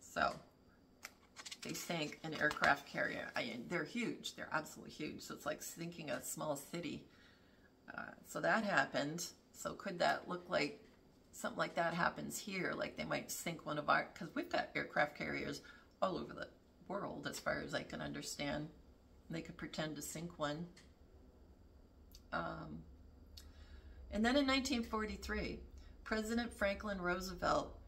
So they sank an aircraft carrier. They're huge. They're absolutely huge. So it's like sinking a small city. So that happened. So could that look like something like that happens here? Like they might sink one of our, because we've got aircraft carriers all over the world as far as I can understand. They could pretend to sink one. And then in 1943, President Franklin Roosevelt,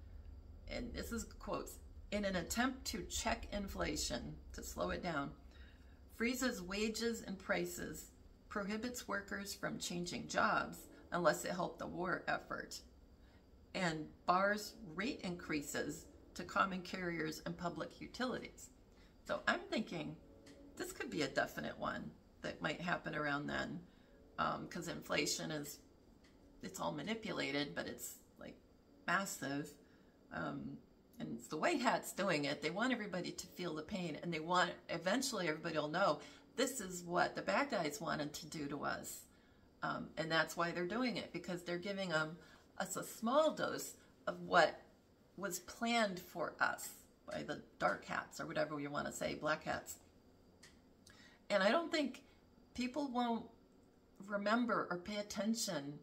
and this is quotes, in an attempt to check inflation, to slow it down, freezes wages and prices, prohibits workers from changing jobs unless it helped the war effort, and bars rate increases to common carriers and public utilities. So I'm thinking this could be a definite one that might happen around then. because inflation is, it's all manipulated, but it's like massive. And it's the White Hat's doing it. They want everybody to feel the pain, and they want, eventually everybody will know this is what the bad guys wanted to do to us. And that's why they're doing it, because they're giving us a small dose of what was planned for us by the dark hats, or whatever you want to say, black hats. And I don't think people won't remember or pay attention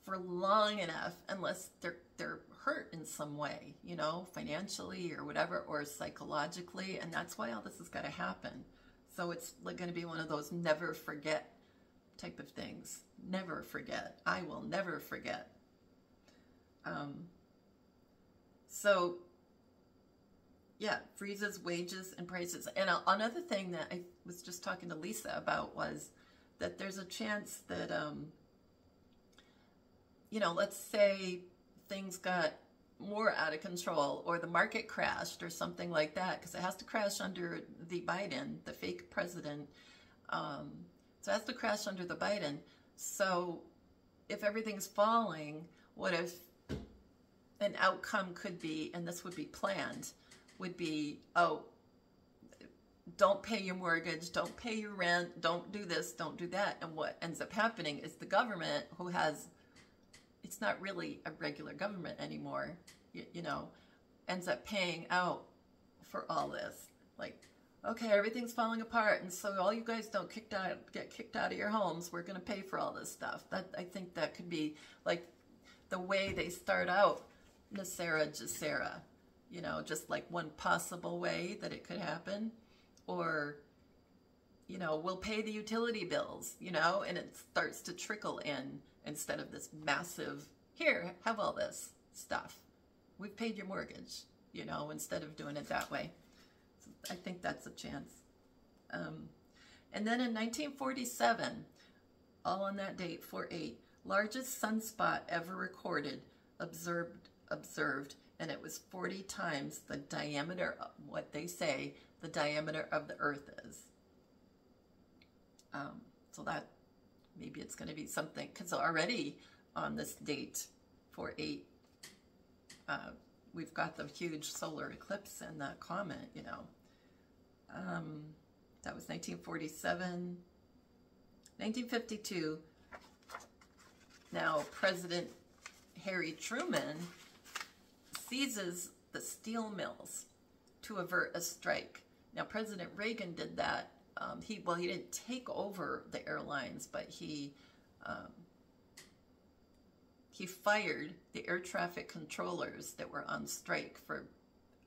for long enough unless they're hurt in some way, you know, financially or whatever, or psychologically. And that's why all this has got to happen. So it's like going to be one of those never forget type of things. Never forget. I will never forget. So yeah, freezes wages and prices. And another thing that I was just talking to Lisa about was that there's a chance that, you know, let's say things got more out of control, or the market crashed or something like that, because it has to crash under the Biden, the fake president. So it has to crash under the Biden. So if everything's falling, what if an outcome could be, and this would be planned, would be, oh, don't pay your mortgage, don't pay your rent, don't do this, don't do that. And what ends up happening is the government, who has, it's not really a regular government anymore, you know, ends up paying out for all this. Like, okay, everything's falling apart, and so all you guys don't get kicked out of your homes, we're going to pay for all this stuff. That, I think that could be like the way they start out Nasera Jacera, you know, just like one possible way that it could happen. Or, you know, we'll pay the utility bills, you know, and it starts to trickle in instead of this massive, here, have all this stuff. We've paid your mortgage, you know, instead of doing it that way. So I think that's a chance. And then in 1947, all on that date, 4/8, largest sunspot ever recorded, observed, and it was 40 times the diameter of what they say the diameter of the Earth is. So that, maybe it's going to be something, because already on this date, 4/8, we've got the huge solar eclipse and the comet, you know. That was 1947. 1952, now President Harry Truman seizes the steel mills to avert a strike. Now, President Reagan did that. He didn't take over the airlines, but he fired the air traffic controllers that were on strike for,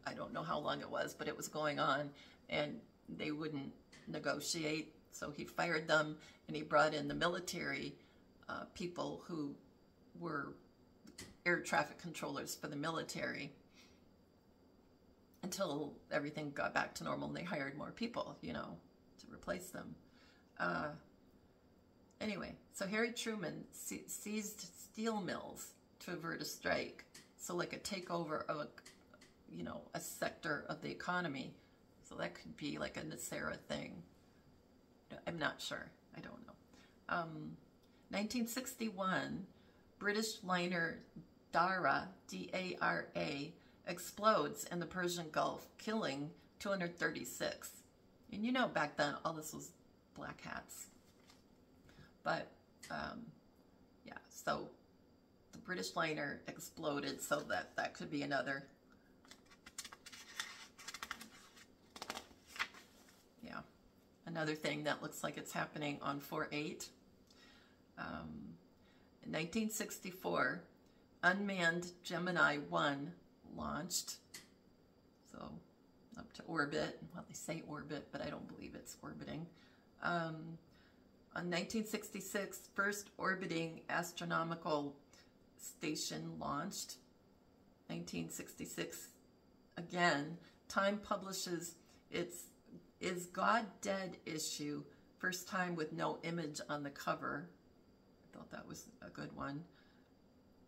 I don't know how long it was, but it was going on, and they wouldn't negotiate. So he fired them, and he brought in the military people who were air traffic controllers for the military, until everything got back to normal and they hired more people, you know, to replace them. Anyway, so Harry Truman seized steel mills to avert a strike. So like a takeover of a, you know, a sector of the economy. So that could be like a Nasera thing. I'm not sure. I don't know. 1961, British liner Dara, D-A-R-A, explodes in the Persian Gulf, killing 236. And you know, back then, all this was black hats. But, yeah, so the British liner exploded, so that could be another. Yeah, another thing that looks like it's happening on 4/8. In 1964, unmanned Gemini-1 launched, so up to orbit. Well, they say orbit, but I don't believe it's orbiting. On 1966, first orbiting astronomical station launched. 1966, again, Time publishes its Is God Dead issue, first time with no image on the cover. I thought that was a good one.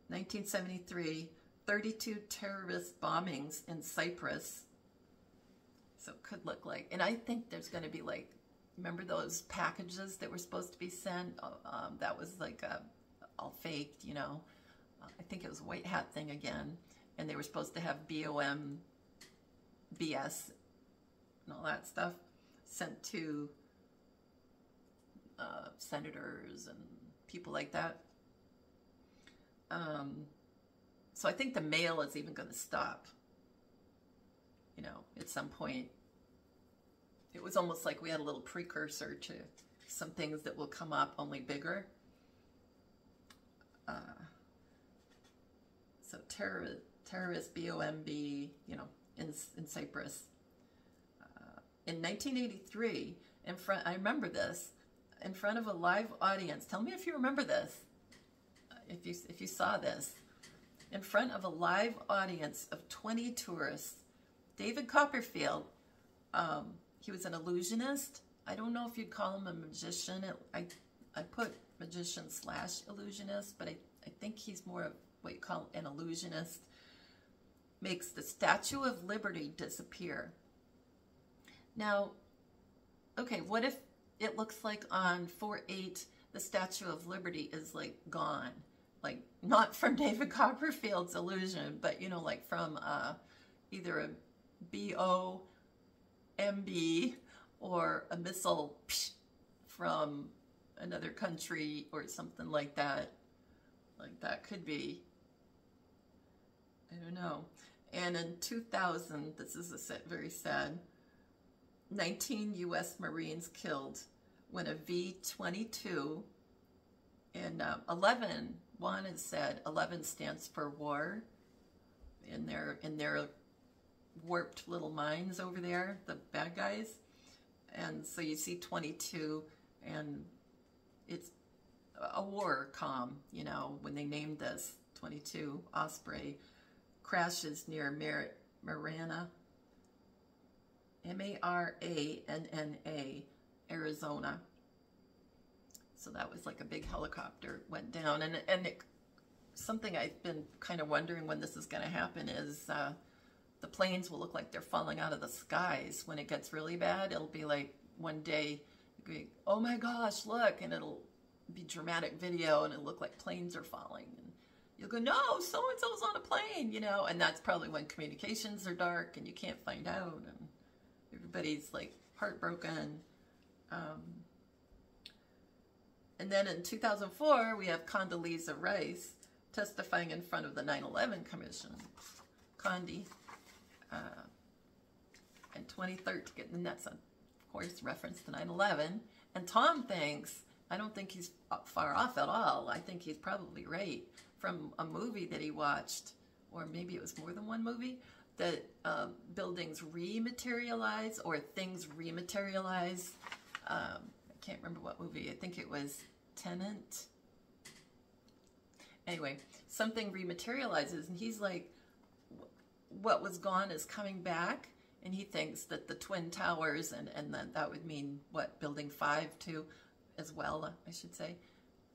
1973, 32 terrorist bombings in Cyprus. So it could look like, and I think there's going to be like remember those packages that were supposed to be sent? That was like all faked, you know. I think it was a white hat thing again. And they were supposed to have BOM, BS, and all that stuff sent to senators and people like that. So I think the mail is even going to stop, you know, at some point. It was almost like we had a little precursor to some things that will come up, only bigger. So terrorist BOMB, you know, in Cyprus. In 1983, I remember this, in front of a live audience. Tell me if you remember this, if you saw this. In front of a live audience of 20 tourists, David Copperfield, he was an illusionist. I don't know if you'd call him a magician. I put magician / illusionist, but I think he's more of what you call an illusionist. Makes the Statue of Liberty disappear. Now, okay, what if it looks like on 4/8 the Statue of Liberty is like gone? Like, not from David Copperfield's illusion, but, you know, like from either a BOMB or a missile from another country or something like that. Like, that could be, I don't know. And in 2000, this is very sad, 19 U.S. Marines killed when a V-22 and 11, one has said 11 stands for war in their warped little minds over there, the bad guys. And so you see 22, and it's a war comm, you know, when they named this 22 Osprey, crashes near Marana, M-A-R-A-N-N-A, Arizona. So that was like a big helicopter went down, and something I've been kind of wondering when this is going to happen is the planes will look like they're falling out of the skies. When it gets really bad, it'll be like one day, oh my gosh, look, and it'll be dramatic video, and it'll look like planes are falling, and you'll go, no, so-and-so's on a plane, you know, and that's probably when communications are dark and you can't find out, and everybody's like heartbroken. And then in 2004, we have Condoleezza Rice testifying in front of the 9/11 Commission. Condi. In 2013, and that's, of course, reference to 9/11. And Tom thinks, I don't think he's far off at all. I think he's probably right from a movie that he watched, or maybe it was more than one movie, that buildings rematerialize or things rematerialize. I can't remember what movie. I think it was Tenant. Anyway, something rematerializes, and he's like, what was gone is coming back, and he thinks that the Twin Towers, and that would mean, what, Building 5 too, as well, I should say,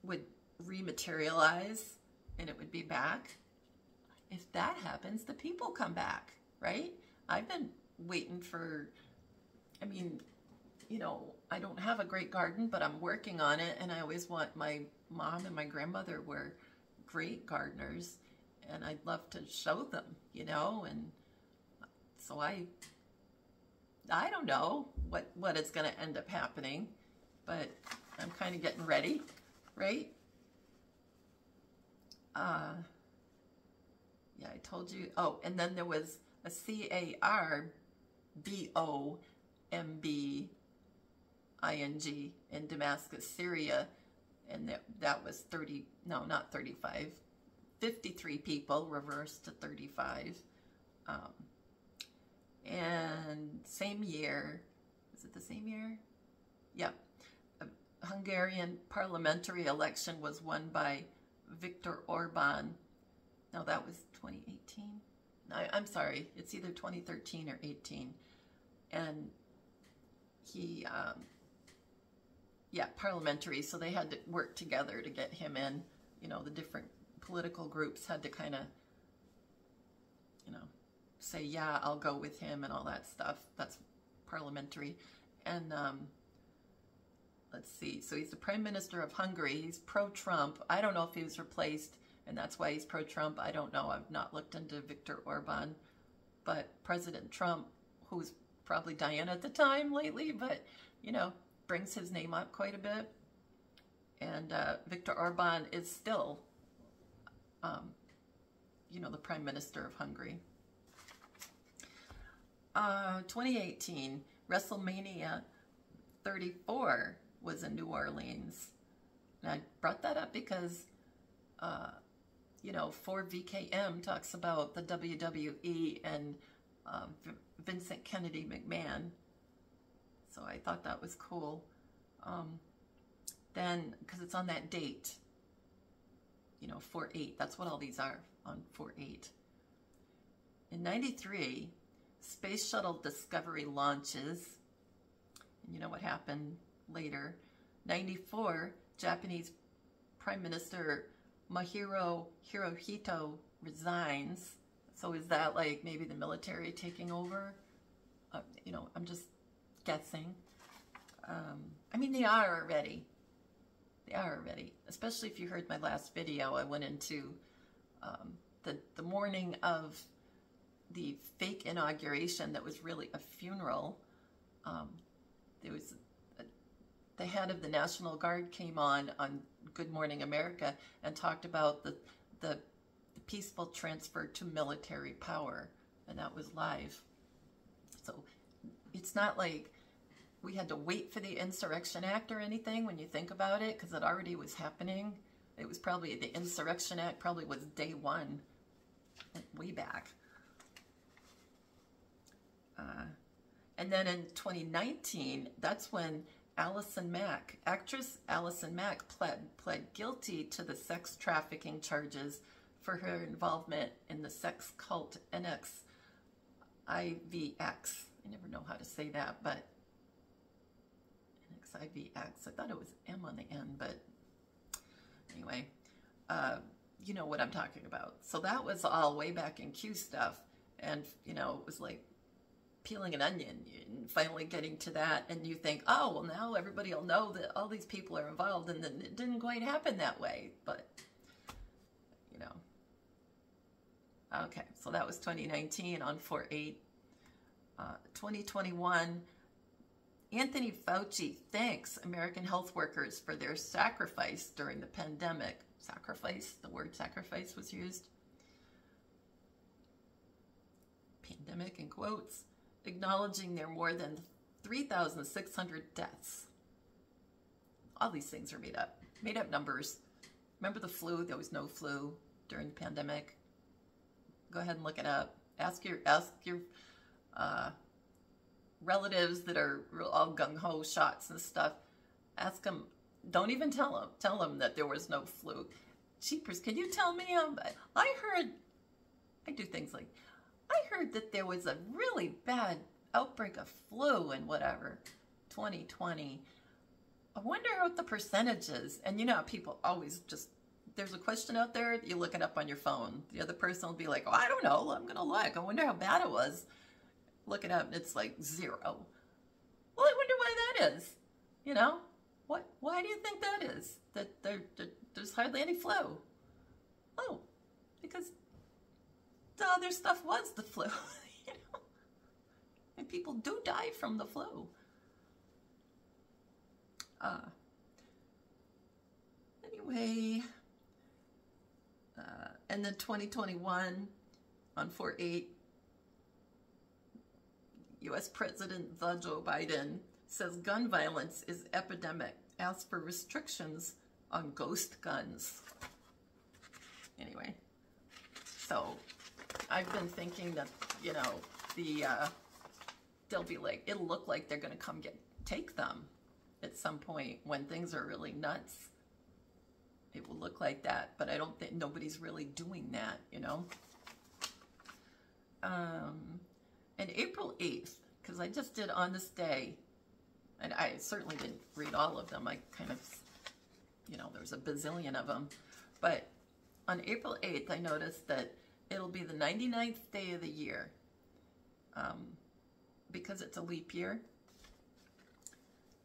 would rematerialize, and it would be back. If that happens, the people come back, right? I've been waiting for, I mean, you know, I don't have a great garden, but I'm working on it, and I always want, my mom and my grandmother were great gardeners, and I'd love to show them, you know, and so I don't know what is going to end up happening, but I'm kind of getting ready, right? Yeah, I told you. Oh, and then there was a CARBOMBING in Damascus, Syria, and that was 53 people, reversed to 35. And same year, was it the same year? Yeah. A Hungarian parliamentary election was won by Viktor Orban. No, that was 2018. I'm sorry, it's either 2013 or 18. And he, yeah, parliamentary, so they had to work together to get him in. You know, the different political groups had to kind of, you know, say, yeah, I'll go with him and all that stuff. That's parliamentary. And let's see. So he's the Prime Minister of Hungary. He's pro-Trump. I don't know if he was replaced, and that's why he's pro-Trump. I don't know. I've not looked into Viktor Orban. But President Trump, who's probably dying at the time lately, but, you know, brings his name up quite a bit. And Viktor Orban is still, you know, the Prime Minister of Hungary. 2018, WrestleMania 34 was in New Orleans. And I brought that up because, you know, 4VKM talks about the WWE and Vincent Kennedy McMahon. So I thought that was cool. Then, because it's on that date, you know, 4/8. That's what all these are, on 4/8. In 93, Space Shuttle Discovery launches. And you know what happened later. 94, Japanese Prime Minister Mahiro Hirohito resigns. So is that like maybe the military taking over? You know, I'm just guessing. I mean, they are already. They are already. Especially if you heard my last video, I went into the morning of the fake inauguration that was really a funeral. There was the head of the National Guard came on Good Morning America and talked about the peaceful transfer to military power, and that was live. So it's not like we had to wait for the Insurrection Act or anything when you think about it, because it already was happening. It was probably, the Insurrection Act probably was day one, way back. And then in 2019, that's when actress Allison Mack pled guilty to the sex trafficking charges for her involvement in the sex cult NXIVX. I never know how to say that, but NXIVX. I thought it was M on the end, but anyway, you know what I'm talking about. So that was all way back in Q stuff, and you know, it was like peeling an onion and finally getting to that, and you think, oh, well, now everybody will know that all these people are involved, and then it didn't quite happen that way, but you know. Okay, so that was 2019 on 4/8. 2021, Anthony Fauci thanks American health workers for their sacrifice during the pandemic. Sacrifice, the word sacrifice was used. Pandemic in quotes. Acknowledging there are more than 3,600 deaths. All these things are made up numbers. Remember the flu? There was no flu during the pandemic. Go ahead and look it up. Ask your relatives that are all gung-ho shots and stuff. Ask them. Don't even tell them that there was no flu. Cheapers, can you tell me? I do things like, I heard that there was a really bad outbreak of flu in whatever, 2020. I wonder what the percentage is. And you know how people always just, there's a question out there, you look it up on your phone. The other person will be like, oh, I don't know, I'm going to look. I wonder how bad it was. Look it up, and it's like 0. Well, I wonder why that is. You know? Why do you think that is? That there's hardly any flu? Oh, because the other stuff was the flu, you know? And people do die from the flu. Anyway, and then 2021 on 4/8, U.S. President Joe Biden says gun violence is epidemic, asks for restrictions on ghost guns. Anyway, so I've been thinking that, you know, they'll be like, it'll look like they're going to come take them at some point when things are really nuts. It will look like that, but I don't think nobody's really doing that, you know. And April 8th, because I just did On This Day, and I certainly didn't read all of them. I kind of, you know, there's a bazillion of them. But on April 8th, I noticed that it'll be the 99th day of the year, because it's a leap year.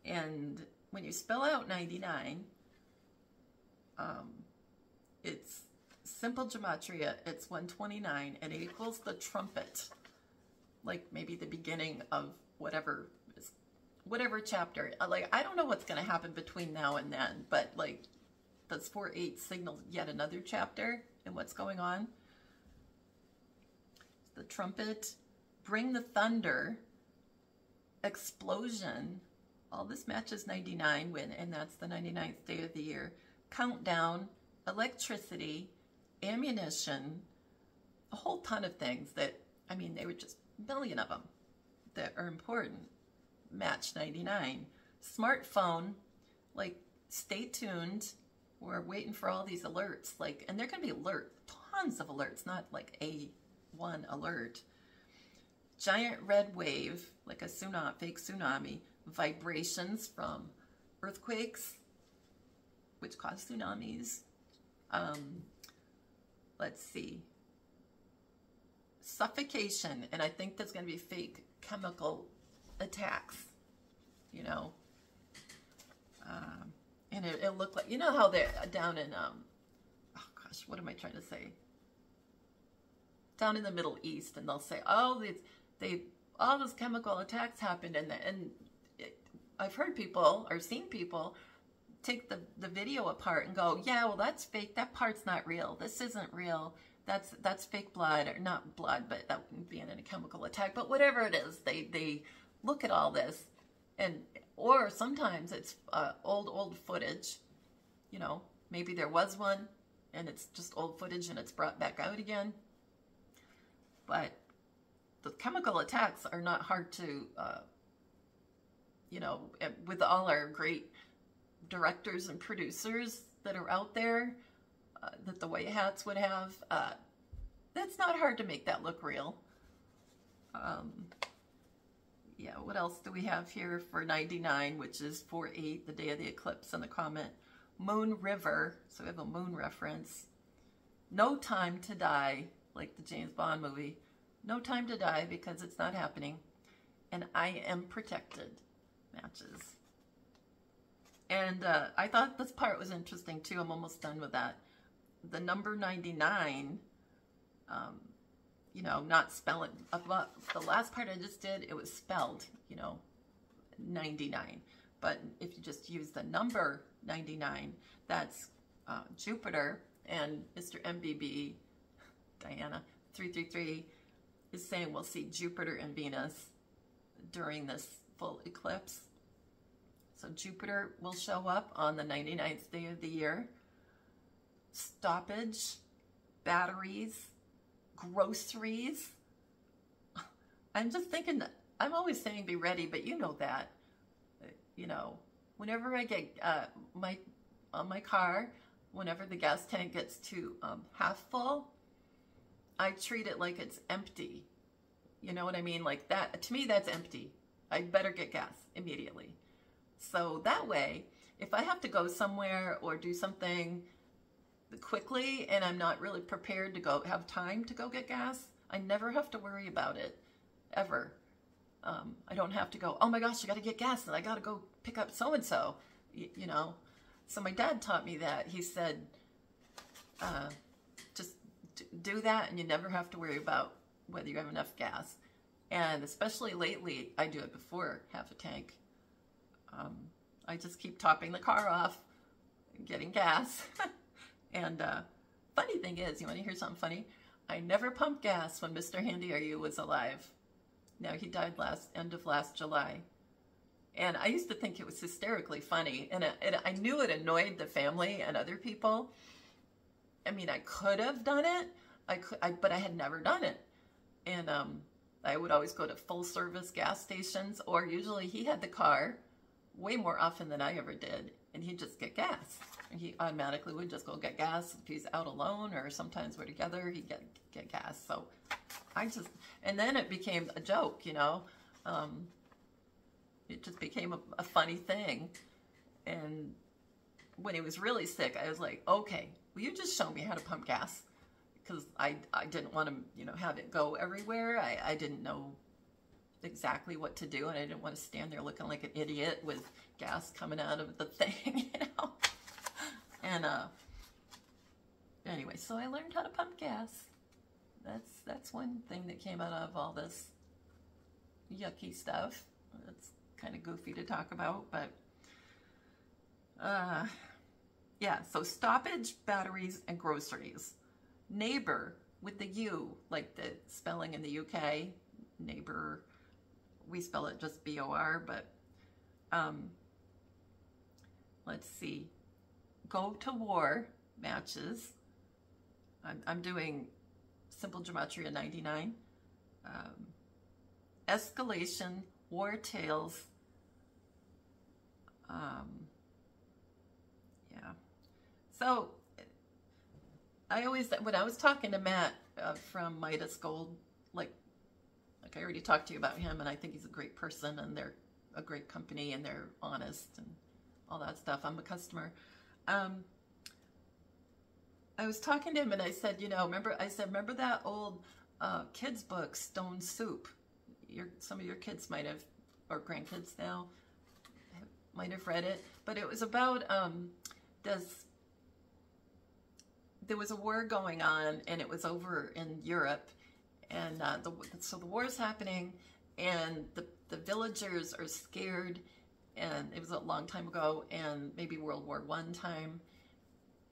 And when you spell out 99, it's simple gematria, it's 129, and it equals the trumpet, like maybe the beginning of whatever chapter. Like, I don't know what's going to happen between now and then, but like, does 4-8 signal yet another chapter in what's going on? The trumpet, bring the thunder, explosion, all this matches 99, and that's the 99th day of the year. Countdown, electricity, ammunition, a whole ton of things that, I mean, they were just a million of them that are important. Match 99. Smartphone, like, stay tuned. We're waiting for all these alerts, like, and they're going to be tons of alerts, not like one alert. Giant red wave, like a tsunami, fake tsunami. Vibrations from earthquakes, which cause tsunamis. Let's see. Suffocation, and I think there's going to be fake chemical attacks, you know. And it looked like, you know how they're down in, oh gosh, what am I trying to say? Down in the Middle East, and they'll say, oh, all those chemical attacks happened, and I've heard people, or seen people, take the video apart and go, yeah, well, that's fake, that part's not real, this isn't real, that's fake blood, or not blood, but that wouldn't be in a chemical attack, but whatever it is, they look at all this, or sometimes it's old footage, you know, maybe there was one, and it's just old footage, and it's brought back out again. But the chemical attacks are not hard to, you know, with all our great directors and producers that are out there, that the White Hats would have, that's not hard to make that look real. Yeah, what else do we have here for 99, which is 4-8, the day of the eclipse and the comet. Moon River, so we have a moon reference. No Time to Die, like the James Bond movie. No time to die because it's not happening. And I Am Protected matches. And I thought this part was interesting too. I'm almost done with that. The number 99, you know, not spelling. The last part I just did, it was spelled, you know, 99. But if you just use the number 99, that's Jupiter, and Mr. MBB, Diana, 333, is saying we'll see Jupiter and Venus during this full eclipse. So Jupiter will show up on the 99th day of the year. Stoppage, batteries, groceries. I'm just thinking that, I'm always saying be ready, but you know that. You know, whenever I get on my car, whenever the gas tank gets to half full, I treat it like it's empty. You know what I mean? Like that, to me, that's empty. I better get gas immediately. So that way, if I have to go somewhere or do something quickly and I'm not really prepared to go, have time to go get gas, I never have to worry about it, ever. I don't have to go, oh my gosh, I got to get gas and I got to go pick up so-and-so, you know. So my dad taught me that. He said, just do that and you never have to worry about whether you have enough gas. And especially lately, I do it before half a tank. I just keep topping the car off, getting gas. And funny thing is, you want to hear something funny? I never pumped gas when Mr. HandyRU was alive. Now, he died end of last July. And I used to think it was hysterically funny. And I knew it annoyed the family and other people. I mean, I could have done it, but I had never done it. And I would always go to full service gas stations, or usually he had the car way more often than I ever did. And he'd just get gas. And he automatically would just go get gas. If he's out alone or sometimes we're together, he'd get gas. So and then it became a joke, you know. It just became a funny thing. And when he was really sick, I was like, okay, will you just show me how to pump gas? Because I didn't want to, you know, have it go everywhere. I didn't know exactly what to do, and I didn't want to stand there looking like an idiot with gas coming out of the thing, you know. And anyway, so I learned how to pump gas. That's one thing that came out of all this yucky stuff. It's kind of goofy to talk about, but yeah, so stoppage, batteries, and groceries. Neighbor with the U, like the spelling in the UK, neighbor, we spell it just B-O-R, but let's see, go to war matches. I'm doing simple gematria 99. Escalation, war tales. Yeah. So I always, when I was talking to Matt from Midas Gold, like I already talked to you about him, and I think he's a great person, and they're a great company, and they're honest and all that stuff. I'm a customer. I was talking to him, and I said, you know, remember that old kids book, Stone Soup? Some of your kids might have, or grandkids now, might have read it, but it was about there was a war going on, and it was over in Europe, and so the war is happening, and the villagers are scared, and it was a long time ago, and maybe World War I time,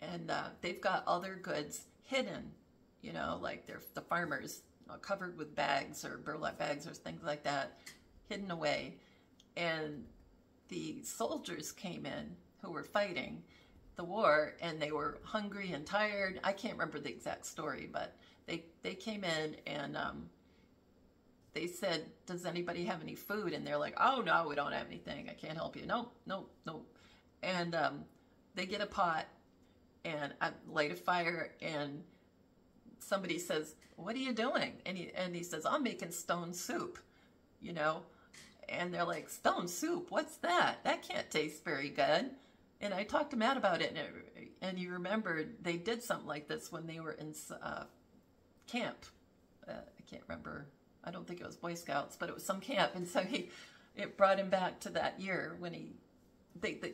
and they've got all their goods hidden, you know, like the farmers, covered with bags or burlap bags or things like that, hidden away, and the soldiers came in who were fighting the war, and they were hungry and tired. I can't remember the exact story, but they came in, and they said, does anybody have any food? And they're like, oh no, we don't have anything, I can't help you. Nope. And they get a pot and light a fire, and somebody says, what are you doing? And he says, I'm making stone soup, you know. And they're like, stone soup, what's that? That can't taste very good. And I talked to Matt about it, and he remembered they did something like this when they were in camp. I can't remember. I don't think it was Boy Scouts, but it was some camp. And so it brought him back to that year when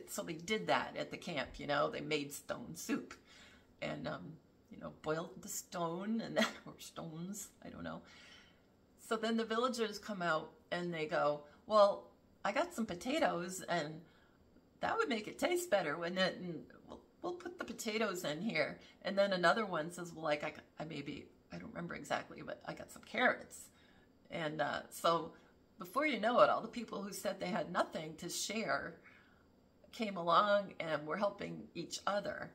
so they did that at the camp, you know. They made stone soup, and you know, boiled the stone or stones, I don't know. So then the villagers come out, and they go, well, I got some potatoes, and that would make it taste better, wouldn't it? And we'll put the potatoes in here. And then another one says, well, like I don't remember exactly, but I got some carrots. And so before you know it, all the people who said they had nothing to share came along and were helping each other,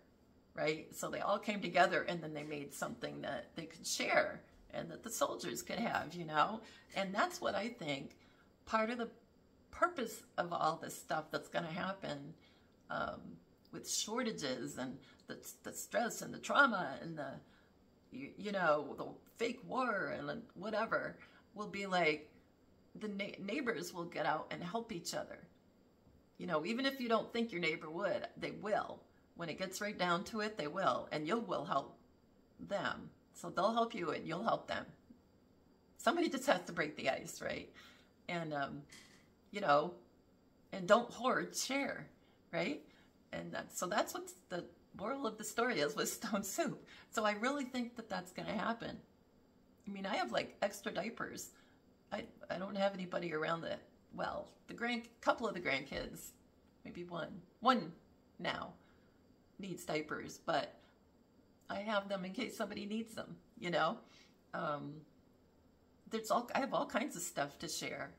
right? So they all came together, and then they made something that they could share and that the soldiers could have, you know? And that's what I think part of the purpose of all this stuff that's going to happen with shortages and the stress and the trauma and the, you know, the fake war and whatever, will be like the neighbors will get out and help each other. You know, even if you don't think your neighbor would, they will. When it gets right down to it, they will, and you will help them. So they'll help you, and you'll help them. Somebody just has to break the ice, right? And, you know, and don't hoard, share, right? And so that's what the moral of the story is with Stone Soup. So I really think that that's going to happen. I mean, I have like extra diapers. I don't have anybody around that. Well, couple of the grandkids, maybe one now needs diapers, but I have them in case somebody needs them, you know. I have all kinds of stuff to share.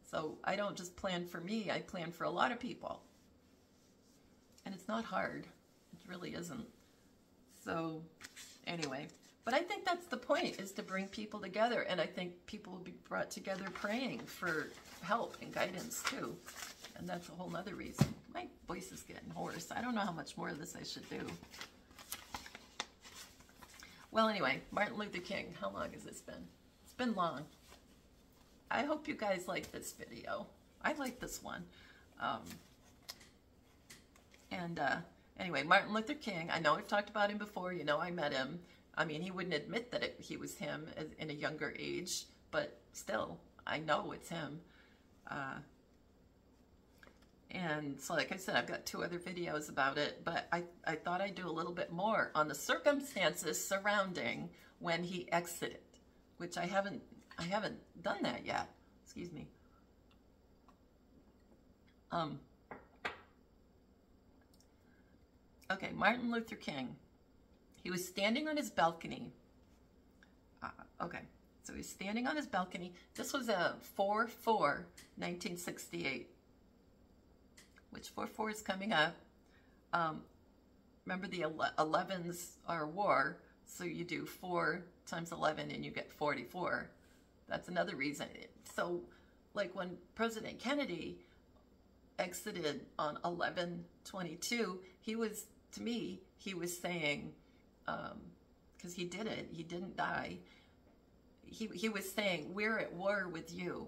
So I don't just plan for me, I plan for a lot of people. And it's not hard. It really isn't. So anyway, but I think that's the point, is to bring people together. And I think people will be brought together praying for help and guidance too. And that's a whole nother reason. My voice is getting hoarse. I don't know how much more of this I should do. Well, anyway, Martin Luther King. How long has this been? It's been long. I hope you guys like this video. I like this one. Anyway, Martin Luther King. I know I've talked about him before. You know, I met him. I mean, he wouldn't admit that he was him in a younger age, but still, I know it's him. And so, like I said, I've got 2 other videos about it, but I thought I'd do a little bit more on the circumstances surrounding when he exited, which I haven't done that yet. Excuse me. Okay, Martin Luther King. He was standing on his balcony. Okay, so he's standing on his balcony. This was a 4/4/1968. Which 4/4 is coming up. Remember the 11s are war, so you do 4 times 11 and you get 44. That's another reason. So, like when President Kennedy exited on 11/22, he was, to me, he was saying, because he did it, he didn't die. He was saying, we're at war with you.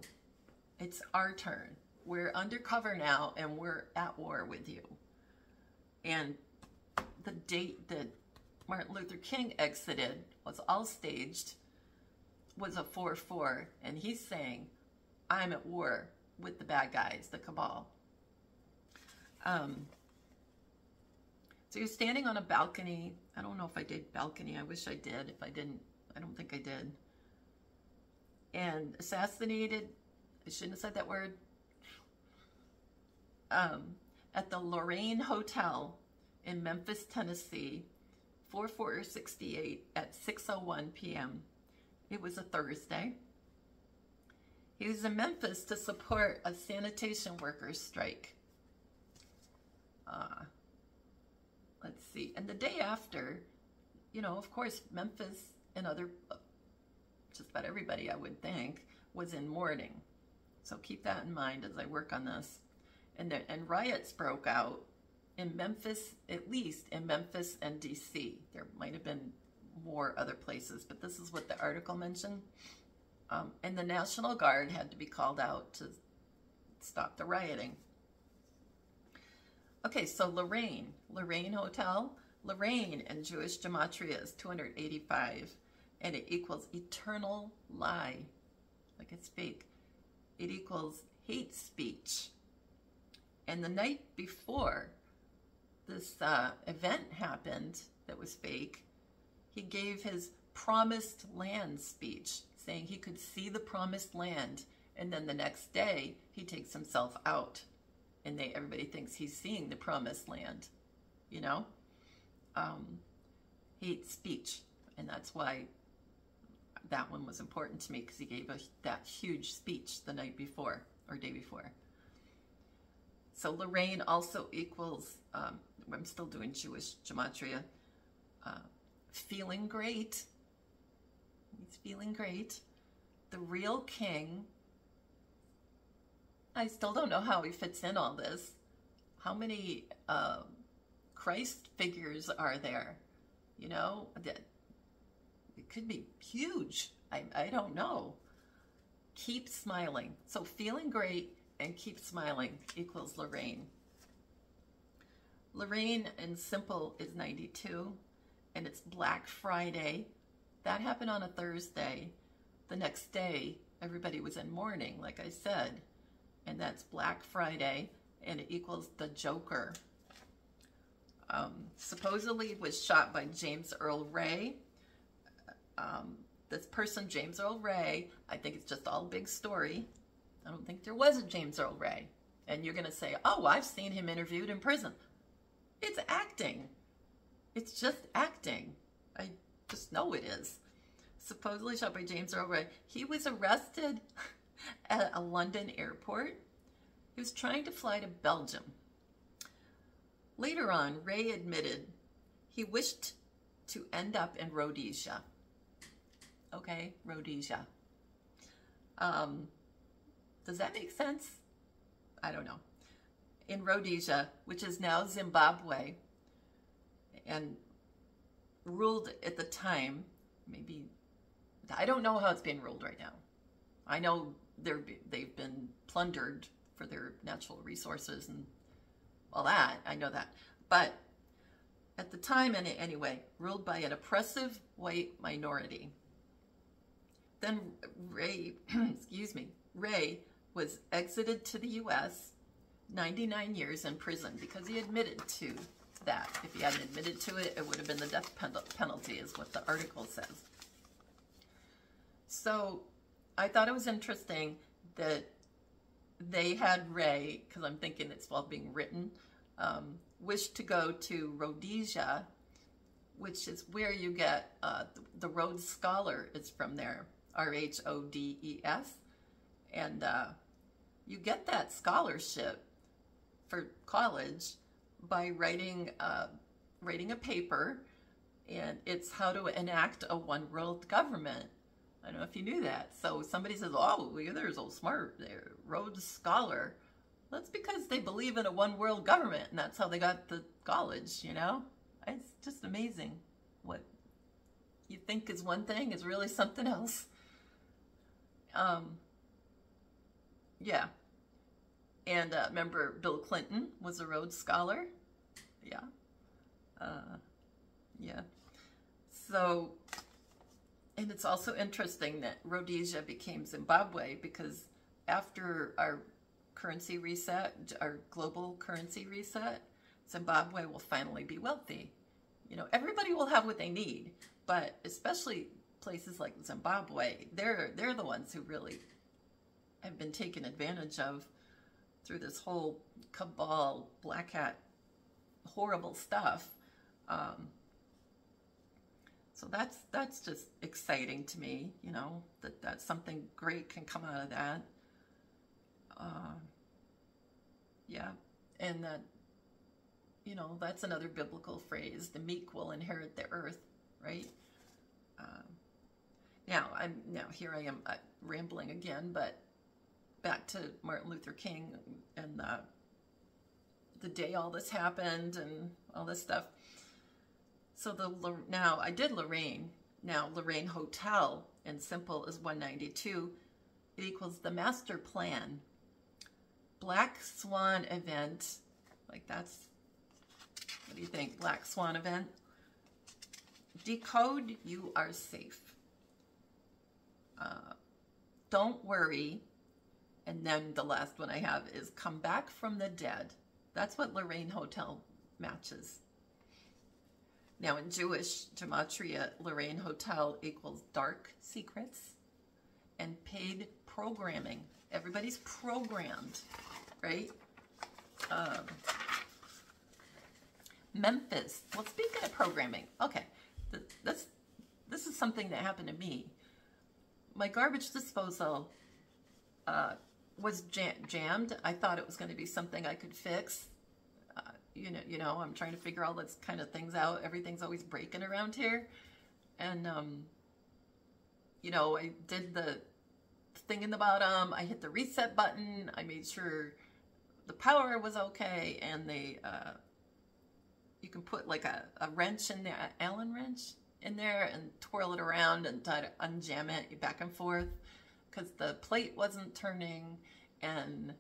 It's our turn. We're undercover now, and we're at war with you. And the date that Martin Luther King exited was all staged, was a 4/4, and he's saying, I'm at war with the bad guys, the cabal. So you're standing on a balcony. I don't know if I did balcony. I wish I did. If I didn't, I don't think I did. And assassinated, I shouldn't have said that word, at the Lorraine Hotel in Memphis, Tennessee, 4/4/68 at 6:01 p.m. It was a Thursday. He was in Memphis to support a sanitation workers' strike. Let's see. And the day after, you know, of course, Memphis and other, just about everybody, I would think, was in mourning. So keep that in mind as I work on this. And riots broke out in Memphis, at least in Memphis and DC. There might have been more other places, but this is what the article mentioned. And the National Guard had to be called out to stop the rioting. Okay, so Lorraine Hotel. Lorraine in Jewish Gematria is 285, and it equals eternal lie, like it's fake. It equals hate speech. And the night before this event happened that was fake, he gave his promised land speech, saying he could see the promised land, and then the next day he takes himself out, and everybody thinks he's seeing the promised land, you know? Hate speech, and that's why that one was important to me, because he gave that huge speech the night before, or day before. So Lorraine also equals, I'm still doing Jewish Gematria, feeling great. He's feeling great. The real king, I still don't know how he fits in all this. How many Christ figures are there? You know, that it could be huge. I don't know. Keep smiling. So feeling great and keep smiling equals Lorraine. Lorraine in simple is 92, and it's Black Friday. That happened on a Thursday. The next day, everybody was in mourning, like I said, and that's Black Friday, and it equals the Joker. Supposedly was shot by James Earl Ray. This person, James Earl Ray, I think it's just all a big story. I don't think there was a James Earl Ray. And you're going to say, oh, I've seen him interviewed in prison. It's acting. It's just acting. I just know it is. Supposedly shot by James Earl Ray. He was arrested at a London airport. He was trying to fly to Belgium. Later on, Ray admitted he wished to end up in Rhodesia. Okay, Rhodesia. Does that make sense? I don't know. In Rhodesia, which is now Zimbabwe, and ruled at the time, maybe, I don't know how it's being ruled right now. I know they've been plundered for their natural resources and all that. I know that. But at the time, anyway, ruled by an oppressive white minority. Then Ray, excuse me, Ray was exited to the U.S., 99 years in prison, because he admitted to that. If he hadn't admitted to it, it would have been the death penalty, is what the article says. So I thought it was interesting that they had Ray, because I'm thinking it's all being written, wished to go to Rhodesia, which is where you get the Rhodes Scholar is from there, R-H-O-D-E-S, and you get that scholarship for college by writing a paper, and it's how to enact a one-world government. I don't know if you knew that. So somebody says, oh, they're so smart, they're Rhodes Scholar. That's because they believe in a one-world government, and that's how they got the college, you know? It's just amazing. What you think is one thing is really something else. Yeah. And remember, Bill Clinton was a Rhodes Scholar. Yeah. Yeah. So, and it's also interesting that Rhodesia became Zimbabwe, because after our currency reset, our global currency reset, Zimbabwe will finally be wealthy. You know, everybody will have what they need, but especially places like Zimbabwe, they're the ones who really have been taken advantage of through this whole cabal, black hat, horrible stuff. So that's just exciting to me, you know, that something great can come out of that. Yeah, and that, you know, that's another biblical phrase, the meek will inherit the earth, right? Now here I am rambling again, but back to Martin Luther King and the day all this happened and all this stuff. So now I did Lorraine. Now Lorraine Hotel, and simple is 192. It equals the master plan. Black Swan event, like that's, what do you think? Black Swan event. Decode, you are safe. Don't worry. And then the last one I have is come back from the dead. That's what Lorraine Hotel matches. Now in Jewish gematria, Lorraine Hotel equals dark secrets and paid programming. Everybody's programmed, right? Memphis. Well, speaking of programming, okay, this is something that happened to me. My garbage disposal was jammed. I thought it was going to be something I could fix. You know, I'm trying to figure all this kind of things out. Everything's always breaking around here. And, you know, I did the thing in the bottom. I hit the reset button. I made sure the power was okay. And you can put like a wrench in there, an Allen wrench in there, and twirl it around and try to unjam it back and forth, because the plate wasn't turning. And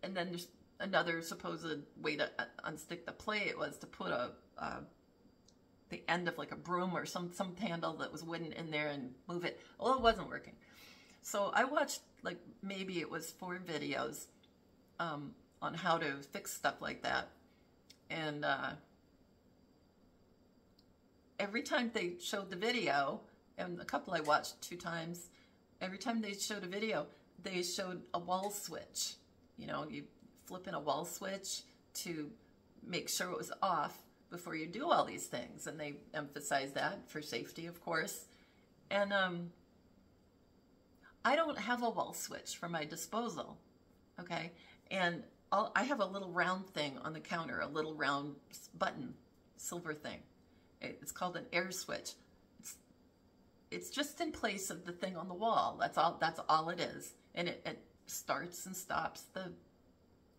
then there's another supposed way to unstick the plate was to put the end of like a broom or some handle that was wooden in there and move it. Well, it wasn't working. So I watched, like, maybe it was 4 videos on how to fix stuff like that. And every time they showed the video, and a couple I watched 2 times, every time they showed a video, they showed a wall switch. You know, you flip in a wall switch to make sure it was off before you do all these things. And they emphasize that for safety, of course. And I don't have a wall switch for my disposal, okay? And I have a little round thing on the counter, a little round button, silver thing. It's called an air switch. It's just in place of the thing on the wall. That's all it is. And it starts and stops the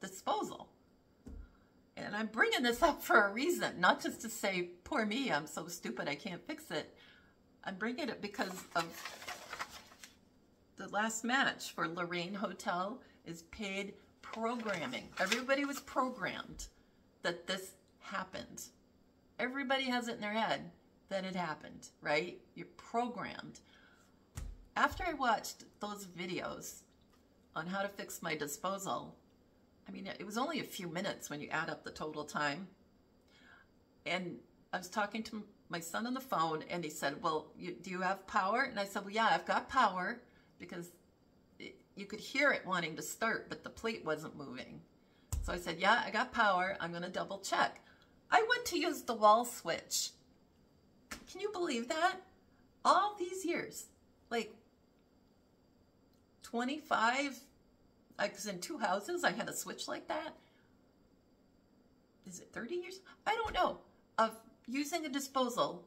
disposal. And I'm bringing this up for a reason, not just to say, poor me, I'm so stupid, I can't fix it. I'm bringing it because of the last match for Lorraine Hotel is paid programming. Everybody was programmed that this happened. Everybody has it in their head that it happened, right? You're programmed. after I watched those videos on how to fix my disposal, I mean, it was only a few minutes when you add up the total time. And I was talking to my son on the phone, and he said, well, do you have power? And I said, well, yeah, I've got power, because you could hear it wanting to start, but the plate wasn't moving. So I said, yeah, I got power. I'm going to double check. I went to use the wall switch. Can you believe that? All these years, like 25, I was in 2 houses, I had a switch like that. Is it 30 years? I don't know. Of using a disposal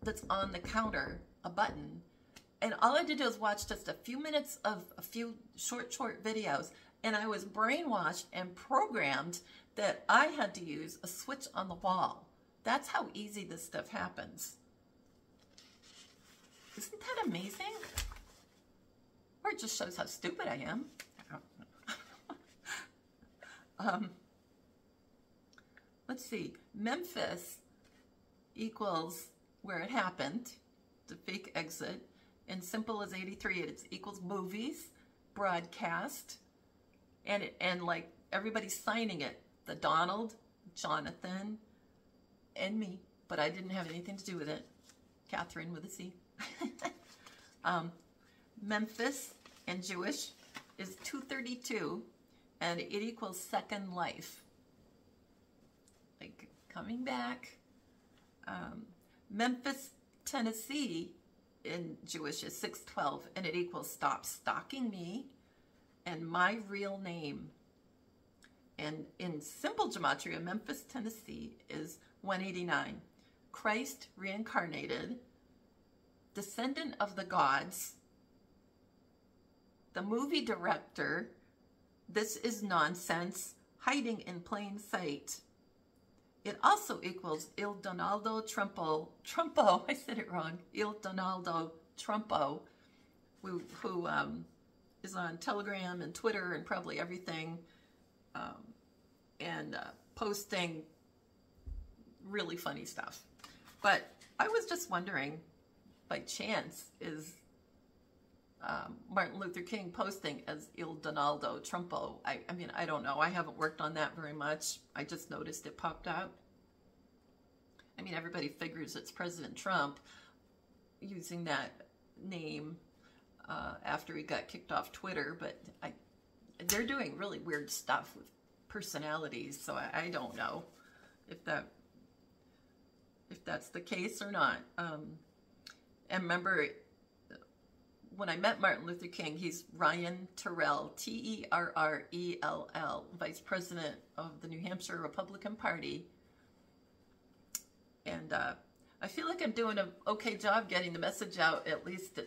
that's on the counter, a button, and all I had to do was watch just a few minutes of a few short videos, and I was brainwashed and programmed that I had to use a switch on the wall. That's how easy this stuff happens. Isn't that amazing? Or it just shows how stupid I am. Let's see. Memphis equals where it happened, the fake exit. And simple as 83, it equals movies, broadcast, and like everybody's signing it. The Donald, Jonathan, and me. But I didn't have anything to do with it. Catherine with a C. Memphis and Jewish is 232, and it equals second life. Like coming back. Memphis, Tennessee in Jewish is 612, and it equals stop stalking me and my real name. And in simple gematria, Memphis, Tennessee is 189. Christ reincarnated, descendant of the gods, the movie director, this is nonsense, hiding in plain sight. It also equals Il Donaldo Trumpo, I said it wrong, Il Donaldo Trumpo, who is on Telegram and Twitter and probably everything, and posting really funny stuff. But I was just wondering, by chance, is Martin Luther King posting as Il Donaldo Trumpo? I mean, I don't know. I haven't worked on that very much. I just noticed it popped out. I mean, everybody figures it's President Trump using that name after he got kicked off Twitter, but they're doing really weird stuff with personalities, so I don't know if that's the case or not. And remember, when I met Martin Luther King, he's Ryan Terrell, T-E-R-R-E-L-L, Vice President of the New Hampshire Republican Party. And I feel like I'm doing an okay job getting the message out, at least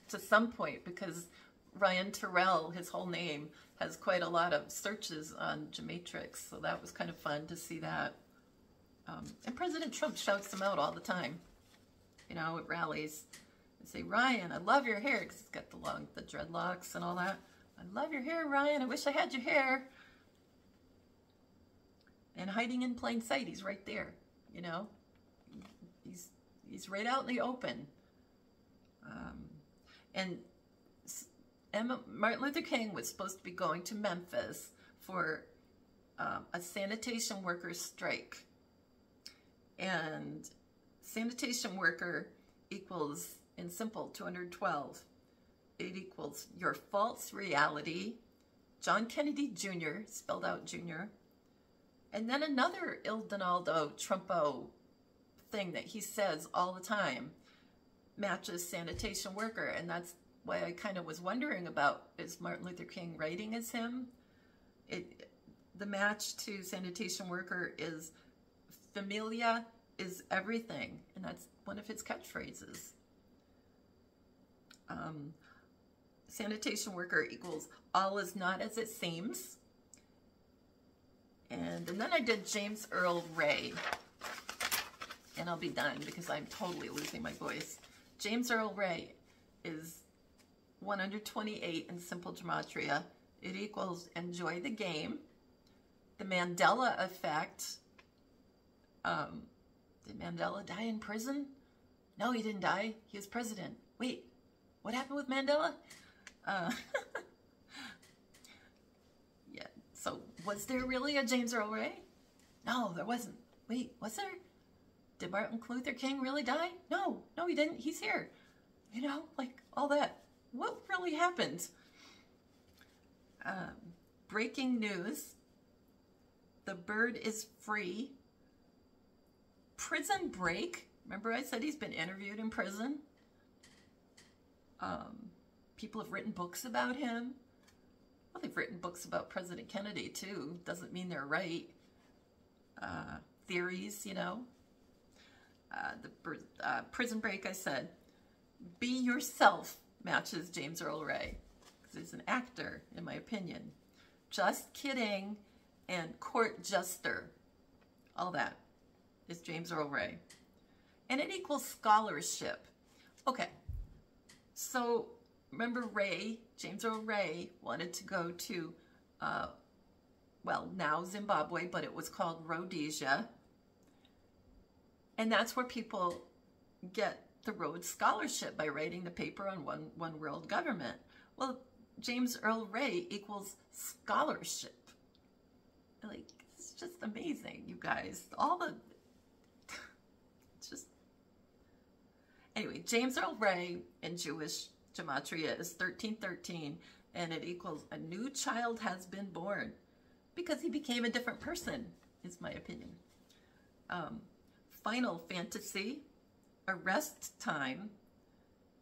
to some point, because Ryan Terrell, his whole name, has quite a lot of searches on Gematrix, so that was kind of fun to see that. And President Trump shouts him out all the time, you know, at rallies. Say, Ryan, I love your hair, because he's got the dreadlocks and all that. I love your hair, Ryan. I wish I had your hair. And hiding in plain sight, he's right there, you know. He's right out in the open. And Martin Luther King was supposed to be going to Memphis for a sanitation workers strike. And sanitation worker equals, in simple, 212. It equals your false reality, John Kennedy Jr., spelled out Jr., and then another Il Donaldo Trumpo thing that he says all the time matches sanitation worker, and that's why I kind of was wondering about, is Martin Luther King writing as him? The match to sanitation worker is familia is everything, and that's one of his catchphrases. Sanitation worker equals all is not as it seems. And then I did James Earl Ray, and I'll be done because I'm totally losing my voice. James Earl Ray is 128 in simple gematria. It equals enjoy the game. The Mandela effect. Did Mandela die in prison? No, he didn't die. He was president. Wait, What happened with Mandela? Yeah, so was there really a James Earl Ray? No, there wasn't. Wait, was there? Did Martin Luther King really die? No, he didn't. He's here. You know, like all that. What really happened? Breaking news. The bird is free. Prison break. Remember I said he's been interviewed in prison? People have written books about him. Well, they've written books about President Kennedy too. Doesn't mean they're right. Theories, you know. The prison break, I said. Be yourself matches James Earl Ray. Because he's an actor, in my opinion. Just kidding and court jester. All that is James Earl Ray. And it equals scholarship. Okay. So, remember Ray, James Earl Ray, wanted to go to, well, now Zimbabwe, but it was called Rhodesia. And that's where people get the Rhodes Scholarship, by writing the paper on one world government. Well, James Earl Ray equals scholarship. Like, it's just amazing, you guys. It's just... Anyway, James Earl Ray in Jewish gematria is 1313, and it equals a new child has been born, because he became a different person, is my opinion. Final Fantasy, arrest time,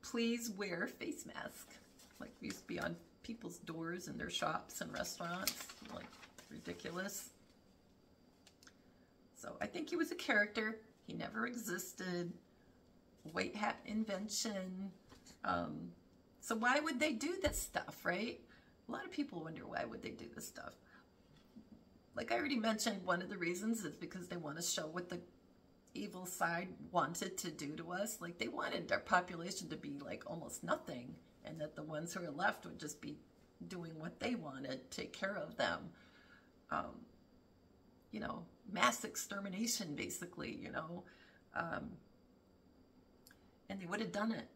please wear face mask. Like we used to be on people's doors in their shops and restaurants, like ridiculous. So I think he was a character. He never existed. White hat invention. So why would they do this stuff, right? A lot of people wonder why would they do this stuff. Like I already mentioned, one of the reasons is because they want to show what the evil side wanted to do to us. Like they wanted their population to be like almost nothing, and that the ones who are left would just be doing what they wanted, take care of them. You know, mass extermination, basically, you know. And they would have done it.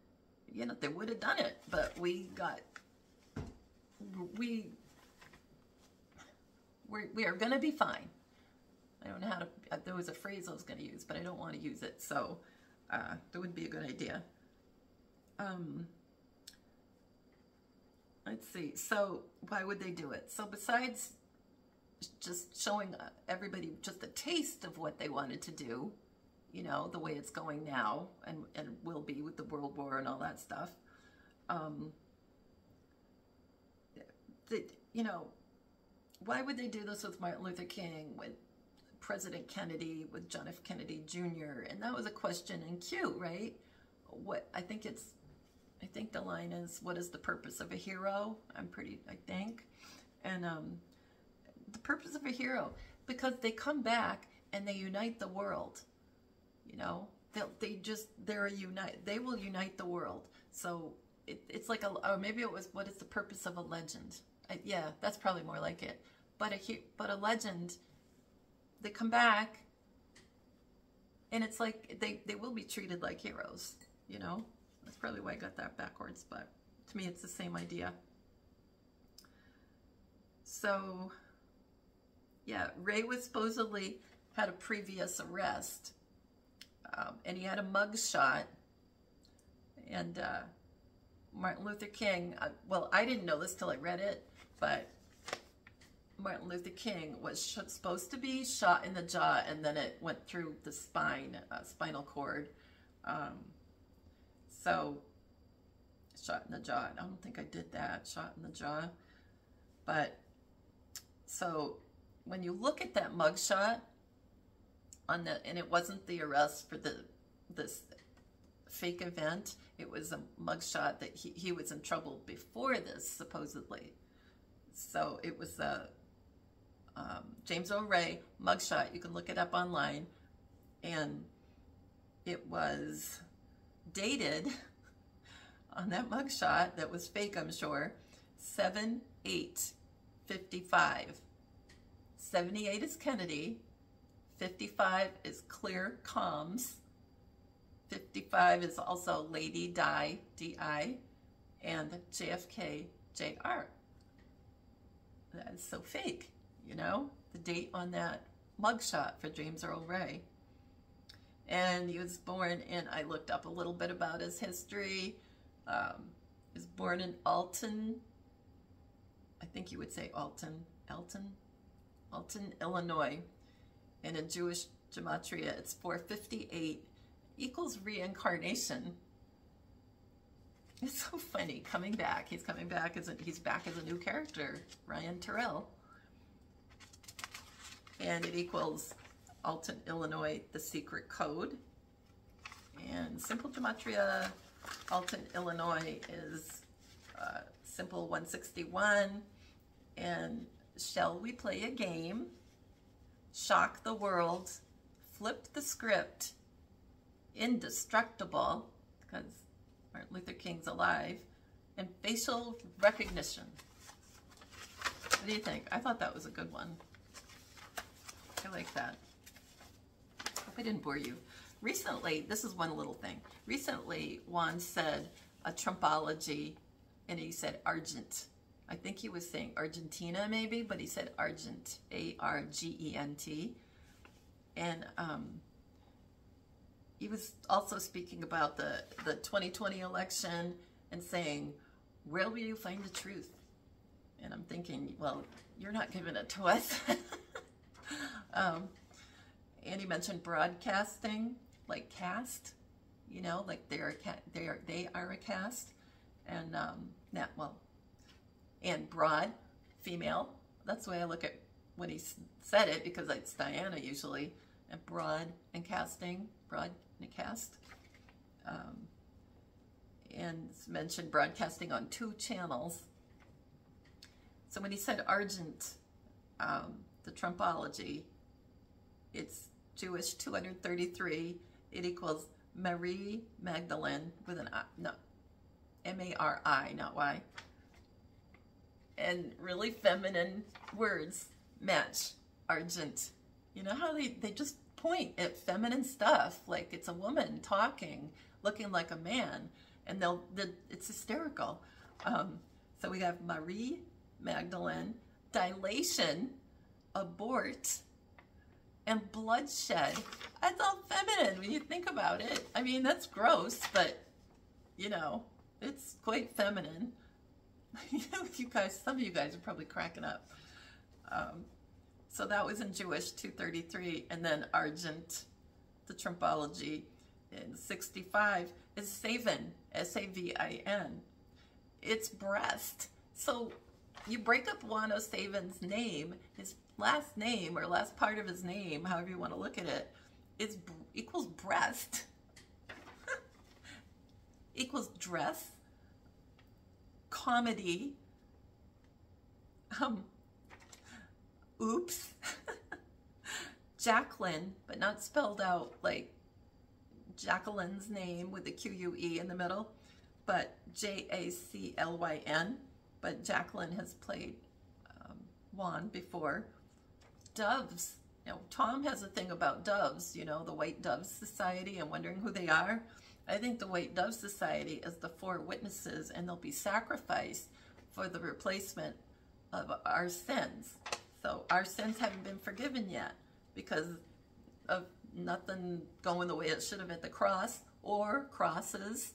You know, they would have done it, but we are going to be fine. I don't know how to, there was a phrase I was going to use, but I don't want to use it, so that would be a good idea. Let's see, so why would they do it? So besides just showing everybody just a taste of what they wanted to do, you know, the way it's going now, and will be with the World War and all that stuff, you know, why would they do this with Martin Luther King, with President Kennedy, with John F. Kennedy Jr.? And that was a question in Q, right? I think the line is, what is the purpose of a hero? I think. And the purpose of a hero, because they come back and they unite the world. You know, they will unite the world. So it's like or maybe it was, what is the purpose of a legend? Yeah, that's probably more like it. But a legend, they come back, and it's like they will be treated like heroes, you know? That's probably why I got that backwards, but to me it's the same idea. So, yeah, Ray was supposedly had a previous arrest, and he had a mug shot, and Martin Luther King, well, I didn't know this till I read it, but Martin Luther King was supposed to be shot in the jaw, and then it went through the spinal cord. So, shot in the jaw. I don't think I did that, shot in the jaw. But, so, when you look at that mugshot, and it wasn't the arrest for this fake event, it was a mugshot that he was in trouble before this, supposedly. So, it was a James Earl Ray mugshot. You can look it up online, and it was dated on that mugshot that was fake, I'm sure, 7/8/55. 78 is Kennedy, 55 is Clear Comms, 55 is also Lady Di, D-I, and JFK JR. That is so fake, you know, the date on that mugshot for James Earl Ray. And he was born in, I looked up a little bit about his history. He was born in Alton, I think you would say Alton, Illinois. And in Jewish gematria, it's 458 equals reincarnation. It's so funny, coming back. He's coming back he's back as a new character, Ryan Terrell. And it equals Alton, Illinois, the secret code. And simple gematria, Alton, Illinois is simple 161. And shall we play a game? Shock the world, flip the script, indestructible, because Martin Luther King's alive, and facial recognition. What do you think? I thought that was a good one. I like that. Hope I didn't bore you. Recently, this is one little thing. Recently, Juan said a Trumpology, and he said Argent. I think he was saying Argentina maybe, but he said Argent, A-R-G-E-N-T. And he was also speaking about the 2020 election and saying, where will you find the truth? And I'm thinking, well, you're not giving it to us. And he mentioned broadcasting, like cast, you know, like they are a cast, and and broad, female. That's the way I look at when he said it, because it's Diana usually, and broad and casting, broad and cast. And it's mentioned broadcasting on 2 channels. So when he said Argent, the Trumpology, it's Jewish 233. It equals Marie Magdalene with an I, no, M-A-R-I, not Y. And really feminine words match Argent. You know how they just point at feminine stuff, like it's a woman talking, looking like a man, and it's hysterical. So we have Marie Magdalene, dilation, abort, and bloodshed. That's all feminine when you think about it. I mean, that's gross, but you know, it's quite feminine. You guys, some of you guys are probably cracking up. So that was in Jewish 233, and then Argent, the Trumpology, in 65 is Savin, S-A-V-I-N. It's breast. So you break up Juan O'Savin's name, his last name or last part of his name, however you want to look at it, is equals breast, equals dress, comedy, oops, Jacqueline, but not spelled out like Jacqueline's name with the Q-U-E in the middle, but J-A-C-L-Y-N, but Jacqueline has played Juan before. Doves, you know, Tom has a thing about doves, you know, the White Dove Society, and wondering who they are. I think the White Dove Society is the 4 witnesses, and they'll be sacrificed for the replacement of our sins. So our sins haven't been forgiven yet because of nothing going the way it should have at the cross, or crosses,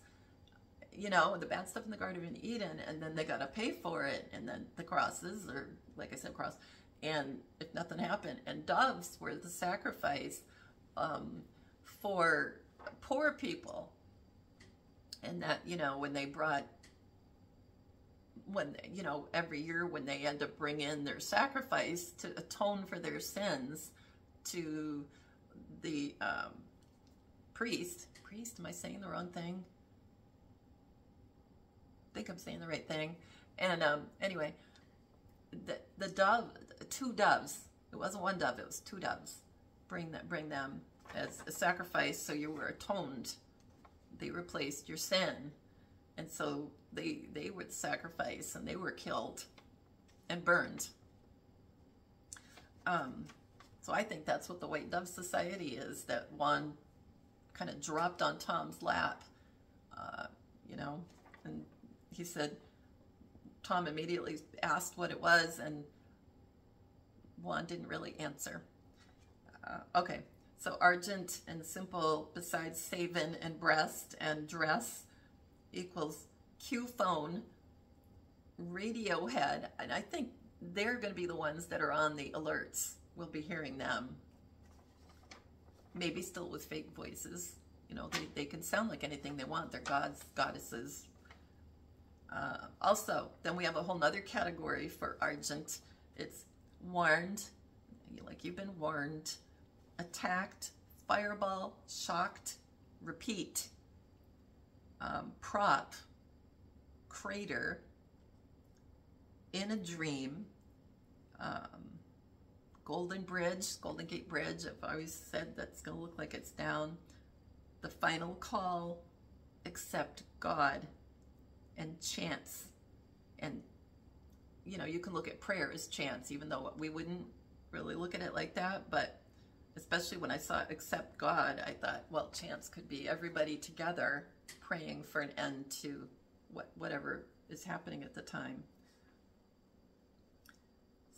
you know, the bad stuff in the Garden of Eden, and then they got to pay for it, and then the crosses, or like I said, cross, and if nothing happened. And doves were the sacrifice for poor people. And that, you know, when they brought, you know, every year when they had to bring in their sacrifice to atone for their sins to the priest, am I saying the wrong thing? I think I'm saying the right thing. And anyway, the dove, 2 doves, it wasn't 1 dove, it was 2 doves, bring them as a sacrifice, so you were atoned. They replaced your sin, and so they would sacrifice, and they were killed and burned. So I think that's what the White Dove Society is, that Juan kind of dropped on Tom's lap, you know, and he said, Tom immediately asked what it was, and Juan didn't really answer. Okay, so argent and simple besides savin and breast and dress equals Q phone, Radiohead, and I think they're going to be the ones that are on the alerts. We'll be hearing them. Maybe still with fake voices. You know, they can sound like anything they want. They're gods, goddesses. Also, then we have a whole nother category for argent. It's warned, like you've been warned, attacked, fireball, shocked, repeat, prop, crater, in a dream, Golden Bridge, Golden Gate Bridge. I've always said that's going to look like it's down. The final call, accept God, and chance. And, you know, you can look at prayer as chance, even though we wouldn't really look at it like that. But especially when I saw accept God, I thought, well, chance could be everybody together praying for an end to whatever is happening at the time.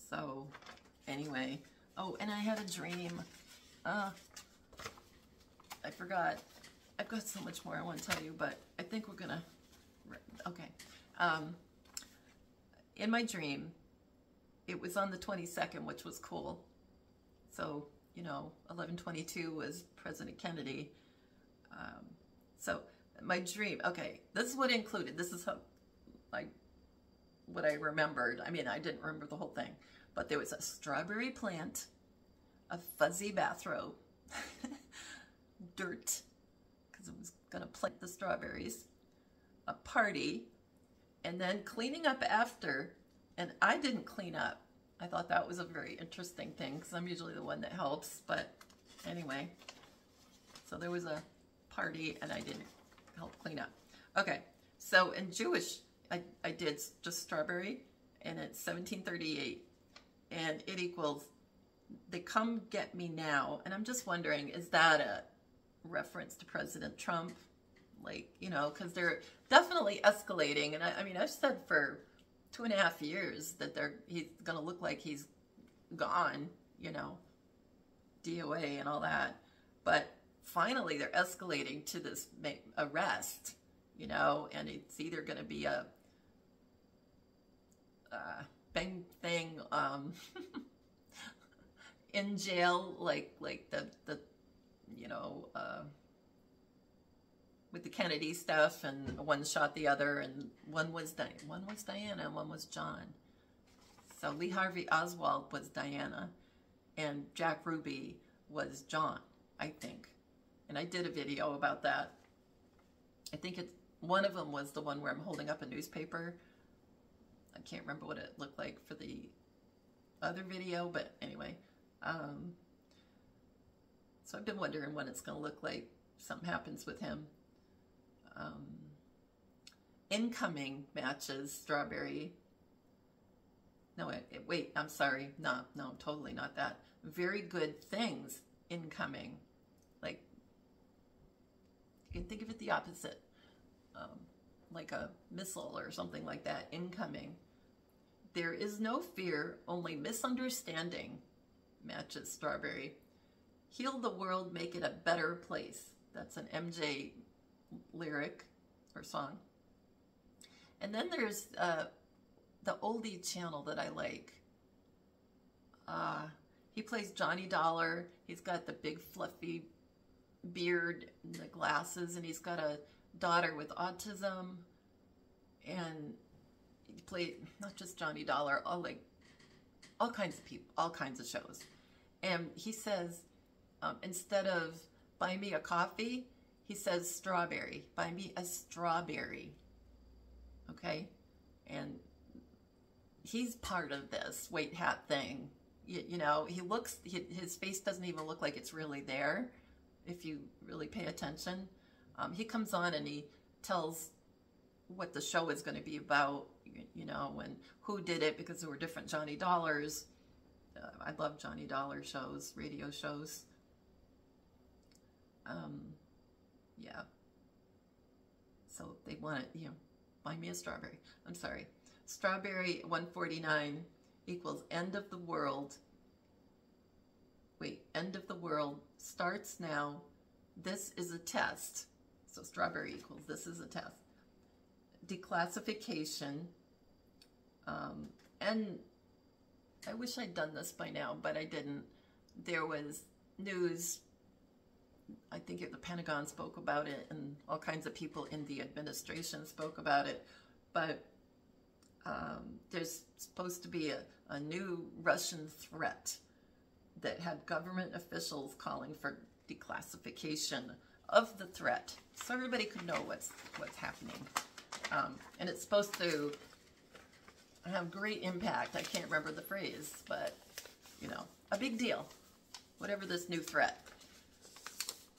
So anyway, oh, and I had a dream. I forgot. I've got so much more I want to tell you, but I think we're gonna, okay. In my dream, it was on the 22nd, which was cool. So, you know, 11/22 was President Kennedy. So my dream, okay, this is what it included. This is how, like, what I remembered. I mean, I didn't remember the whole thing, but there was a strawberry plant, a fuzzy bathrobe, dirt, because I was going to plant the strawberries, a party, and then cleaning up after. And I didn't clean up. I thought that was a very interesting thing because I'm usually the one that helps. But anyway, so there was a party and I didn't help clean up. Okay, so in Jewish, I did just strawberry, and it's 1738, and it equals, they come get me now. And I'm just wondering, is that a reference to President Trump? Like, you know, because they're definitely escalating. And I mean, I've said for 2.5 years that he's going to look like he's gone, you know, DOA and all that. But finally, they're escalating to this arrest, you know, and it's either going to be a bang thing in jail, like the you know, with the Kennedy stuff, and one shot the other, and one was Diana and one was John. So Lee Harvey Oswald was Diana, and Jack Ruby was John, I think. And I did a video about that. I think one of them was the one where I'm holding up a newspaper. I can't remember what it looked like for the other video, but anyway. So I've been wondering what it's going to look like. Something happens with him. Incoming matches strawberry. No, wait, I'm sorry. No, totally not that. Very good things incoming. Like, you can think of it the opposite. Like a missile or something like that, incoming. There is no fear, only misunderstanding matches strawberry. Heal the world, make it a better place. That's an MJ lyric or song. And then there's the oldie channel that I like. He plays Johnny Dollar. He's got the big fluffy beard and the glasses, and he's got a daughter with autism. And he played not just Johnny Dollar, all kinds of people, all kinds of shows. And he says, instead of buy me a coffee, he says strawberry. Buy me a strawberry. Okay? And he's part of this weight hat thing. You know, his face doesn't even look like it's really there if you really pay attention. He comes on and he tells what the show is going to be about, you know, and who did it, because there were different Johnny Dollars. I love Johnny Dollar shows, radio shows. Yeah. So they want to, you know, buy me a strawberry. I'm sorry. Strawberry 149 equals end of the world. Wait, end of the world starts now. This is a test. So strawberry equals this is a test. Declassification. And I wish I'd done this by now, but I didn't. There was news. I think the Pentagon spoke about it, and all kinds of people in the administration spoke about it. But there's supposed to be a new Russian threat that had government officials calling for declassification of the threat, so everybody could know what's happening. And it's supposed to have great impact. I can't remember the phrase, but you know, a big deal. Whatever this new threat.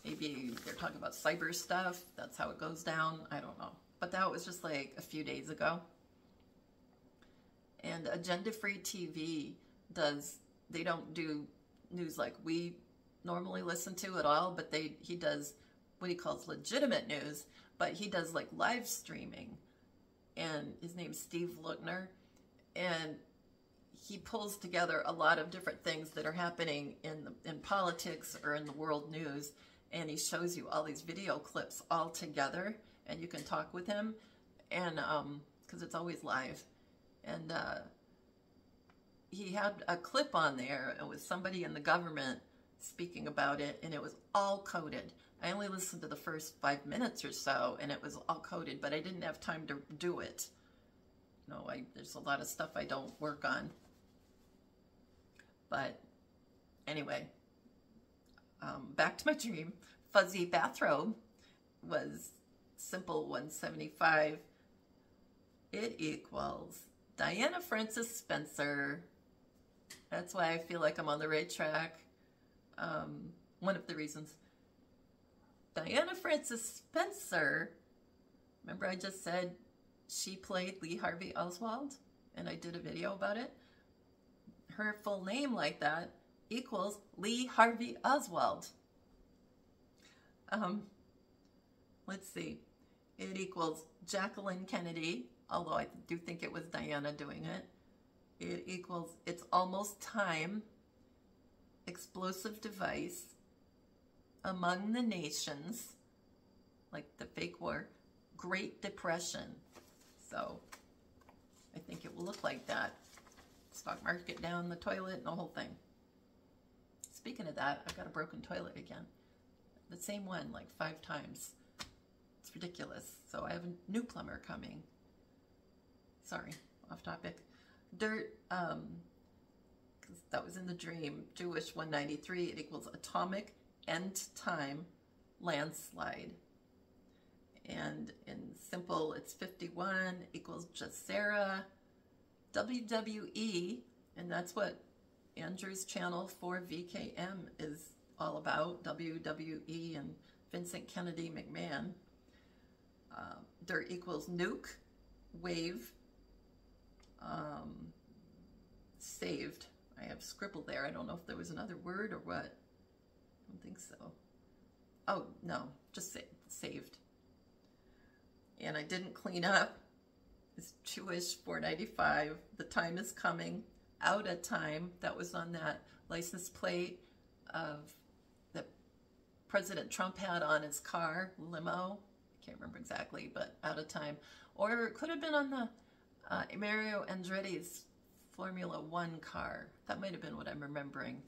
Maybe they're talking about cyber stuff. That's how it goes down. I don't know. But that was just like a few days ago. And Agenda Free TV they don't do news like we normally listen to at all, but he does what he calls legitimate news, but he does like live streaming. And his name's Steve Lookner. And he pulls together a lot of different things that are happening in politics or in the world news, and he shows you all these video clips all together, and you can talk with him, and because it's always live. And he had a clip on there. It was somebody in the government speaking about it, and it was all coded. I only listened to the first 5 minutes or so, and it was all coded, but I didn't have time to do it. No, there's a lot of stuff I don't work on. But anyway, back to my dream. Fuzzy bathrobe was simple 175. It equals Diana Frances Spencer. That's why I feel like I'm on the right track. One of the reasons. Diana Frances Spencer, remember I just said she played Lee Harvey Oswald, and I did a video about it? Her full name like that equals Lee Harvey Oswald. Let's see. It equals Jacqueline Kennedy, although I do think it was Diana doing it. It equals It's Almost Time, Explosive Device, Among the Nations, like the fake war, Great Depression. So I think it will look like that. Stock market down, the toilet, and the whole thing. Speaking of that, I've got a broken toilet again. The same one like 5 times. It's ridiculous. So I have a new plumber coming. Sorry, off topic. Dirt, because that was in the dream. Jewish 193, it equals atomic end time landslide. And in simple, it's 51 equals Jacera. WWE, and that's what Andrew's channel for VKM is all about, WWE and Vincent Kennedy McMahon. There equals nuke, wave, saved. I have scribbled there. I don't know if there was another word or what. I don't think so. Oh, no, just saved. And I didn't clean up. It's Jewish 495. The time is coming. Out of time. That was on that license plate of that President Trump had on his car, limo. I can't remember exactly, but out of time. Or it could have been on the Mario Andretti's Formula One car. That might have been what I'm remembering.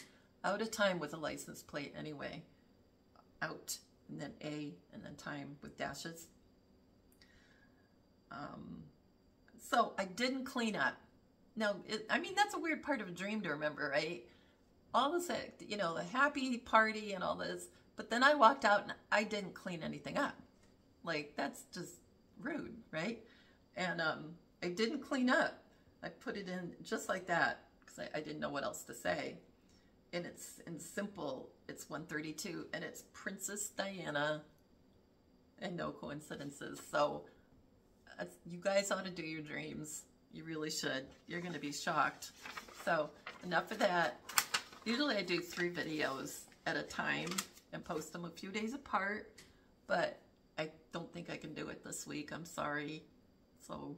Out of time with a license plate anyway. Out, and then A, and then time with dashes. So I didn't clean up. Now, I mean, that's a weird part of a dream to remember, right? All this, you know, the happy party and all this, but then I walked out and I didn't clean anything up. Like, that's just rude, right? And I didn't clean up. I put it in just like that because I didn't know what else to say. And it's in simple, it's 132, and it's Princess Diana, and no coincidences. So you guys ought to do your dreams. You really should. You're going to be shocked. So enough of that. Usually I do 3 videos at a time and post them a few days apart, but I don't think I can do it this week. I'm sorry. So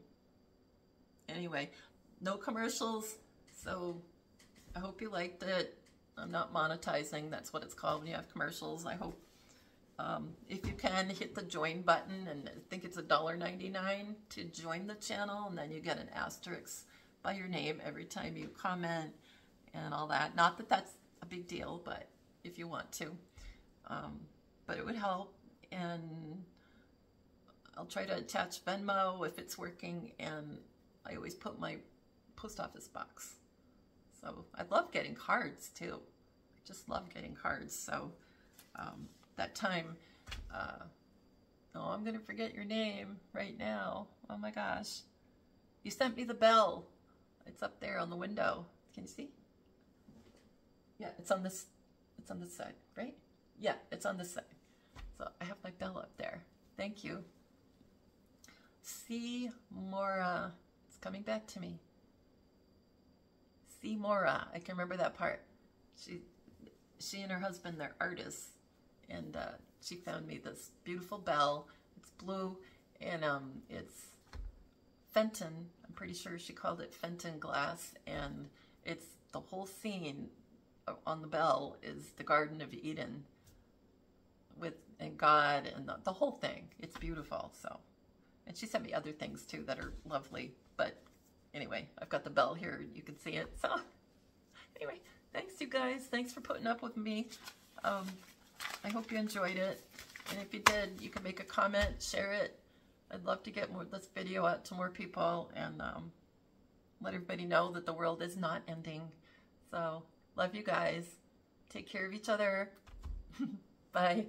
anyway, no commercials. So I hope you liked it. I'm not monetizing. That's what it's called when you have commercials. I hope if you can hit the join button, and I think it's $1.99 to join the channel, and then you get an asterisk by your name every time you comment and all that. Not that that's a big deal, but if you want to. But it would help, and I'll try to attach Venmo if it's working, and I always put my post office box. So I love getting cards too. I just love getting cards. So that time, oh, I'm gonna forget your name right now. Oh my gosh. You sent me the bell. It's up there on the window. Can you see? Yeah, it's on this side, right? Yeah, it's on this side. So I have my bell up there. Thank you. C. Mora. It's coming back to me. C. Mora. I can remember that part. She and her husband, they're artists. And she found me this beautiful bell. It's blue, and it's Fenton. I'm pretty sure she called it Fenton glass, and it's the whole scene on the bell is the Garden of Eden and God and the whole thing. It's beautiful. So, and she sent me other things too that are lovely. But anyway, I've got the bell here. You can see it. So anyway, thanks you guys. Thanks for putting up with me. I hope you enjoyed it. And if you did, you can make a comment, share it. I'd love to get this video out to more people, and let everybody know that the world is not ending. So, love you guys. Take care of each other. Bye.